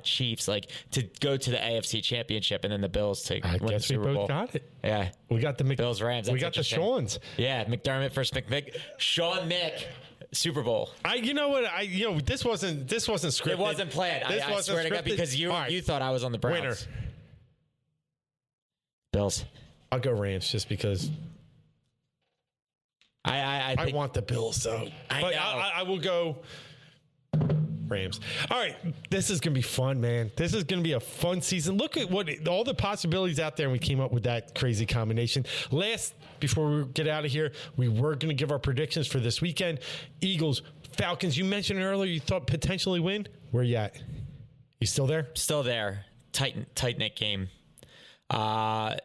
Speaker 2: Chiefs, like to go to the AFC Championship, and then the Bills to win the Super Bowl.
Speaker 1: We both got it.
Speaker 2: Yeah.
Speaker 1: We got the
Speaker 2: Bills Rams.
Speaker 1: We got the Shawns.
Speaker 2: Yeah, McDermott versus McMick. Sean Mick. Super Bowl.
Speaker 1: This wasn't scripted.
Speaker 2: It wasn't planned. I swear to God, because you thought I was on the Browns.
Speaker 1: Winner.
Speaker 2: Bills.
Speaker 1: I'll go Rams just because
Speaker 2: I
Speaker 1: want the Bills, though. I will go Rams. All right, this is going to be fun, man. This is going to be a fun season. Look at all the possibilities out there, and we came up with that crazy combination. Before we get out of here, we were going to give our predictions for this weekend. Eagles, Falcons, you mentioned earlier you thought potentially win. Where you at? You still there?
Speaker 2: Still there. Tight-knit game. But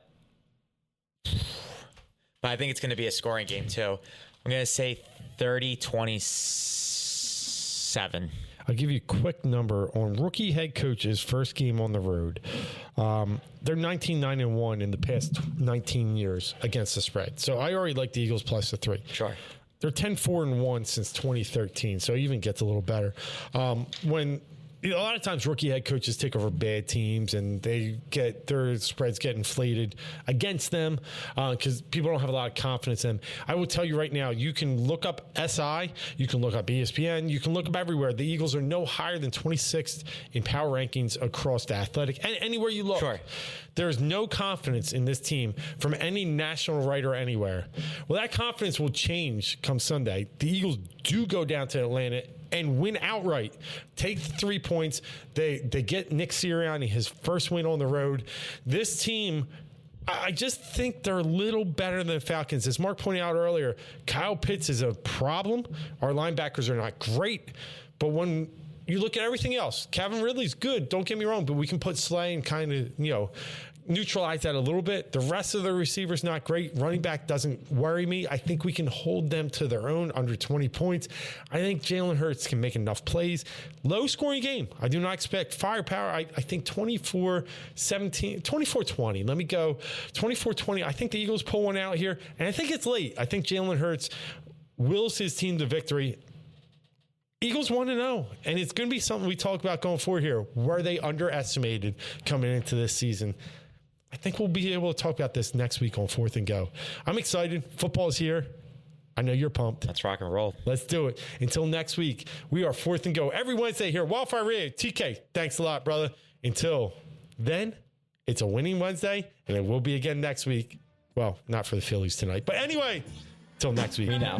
Speaker 2: I think it's going to be a scoring game, too. I'm going to say 30-27.
Speaker 1: I'll give you a quick number on rookie head coach's first game on the road. They're 19-9-1 in the past 19 years against the spread. So I already like the Eagles plus the 3.
Speaker 2: Sure.
Speaker 1: They're 10-4-1 since 2013, so it even gets a little better. A lot of times rookie head coaches take over bad teams and their spreads get inflated against them because people don't have a lot of confidence in them. I will tell you right now, you can look up SI, you can look up ESPN, you can look up everywhere. The Eagles are no higher than 26th in power rankings across the Athletic and anywhere you look.
Speaker 2: Sure.
Speaker 1: There's no confidence in this team from any national writer anywhere. Well, that confidence will change come Sunday. The Eagles do go down to Atlanta and win outright. Take the 3 points. They get Nick Sirianni his first win on the road. This team, I just think they're a little better than the Falcons. As Mark pointed out earlier, Kyle Pitts is a problem. Our linebackers are not great. But when you look at everything else, Calvin Ridley's good. Don't get me wrong, but we can put Slay and kind of, neutralize that a little bit. The rest of the receivers not great. Running back doesn't worry me. I think we can hold them to their own under 20 points. I think Jalen Hurts can make enough plays. Low scoring game. I do not expect firepower. I think 24-17, 24-20. Let me go 24-20. I think the Eagles pull one out here, and I think it's late. I think Jalen Hurts wills his team to victory. Eagles 1-0, and it's going to be something we talk about going forward here. Were they underestimated coming into this season? I think we'll be able to talk about this next week on 4th and Go. I'm excited. Football's here. I know you're pumped.
Speaker 2: Let's rock and roll.
Speaker 1: Let's do it. Until next week, we are 4th and Go every Wednesday here. Wildfire Radio. TK, thanks a lot, brother. Until then, it's a winning Wednesday, and it will be again next week. Well, not for the Phillies tonight. But anyway, until next week.
Speaker 2: We know.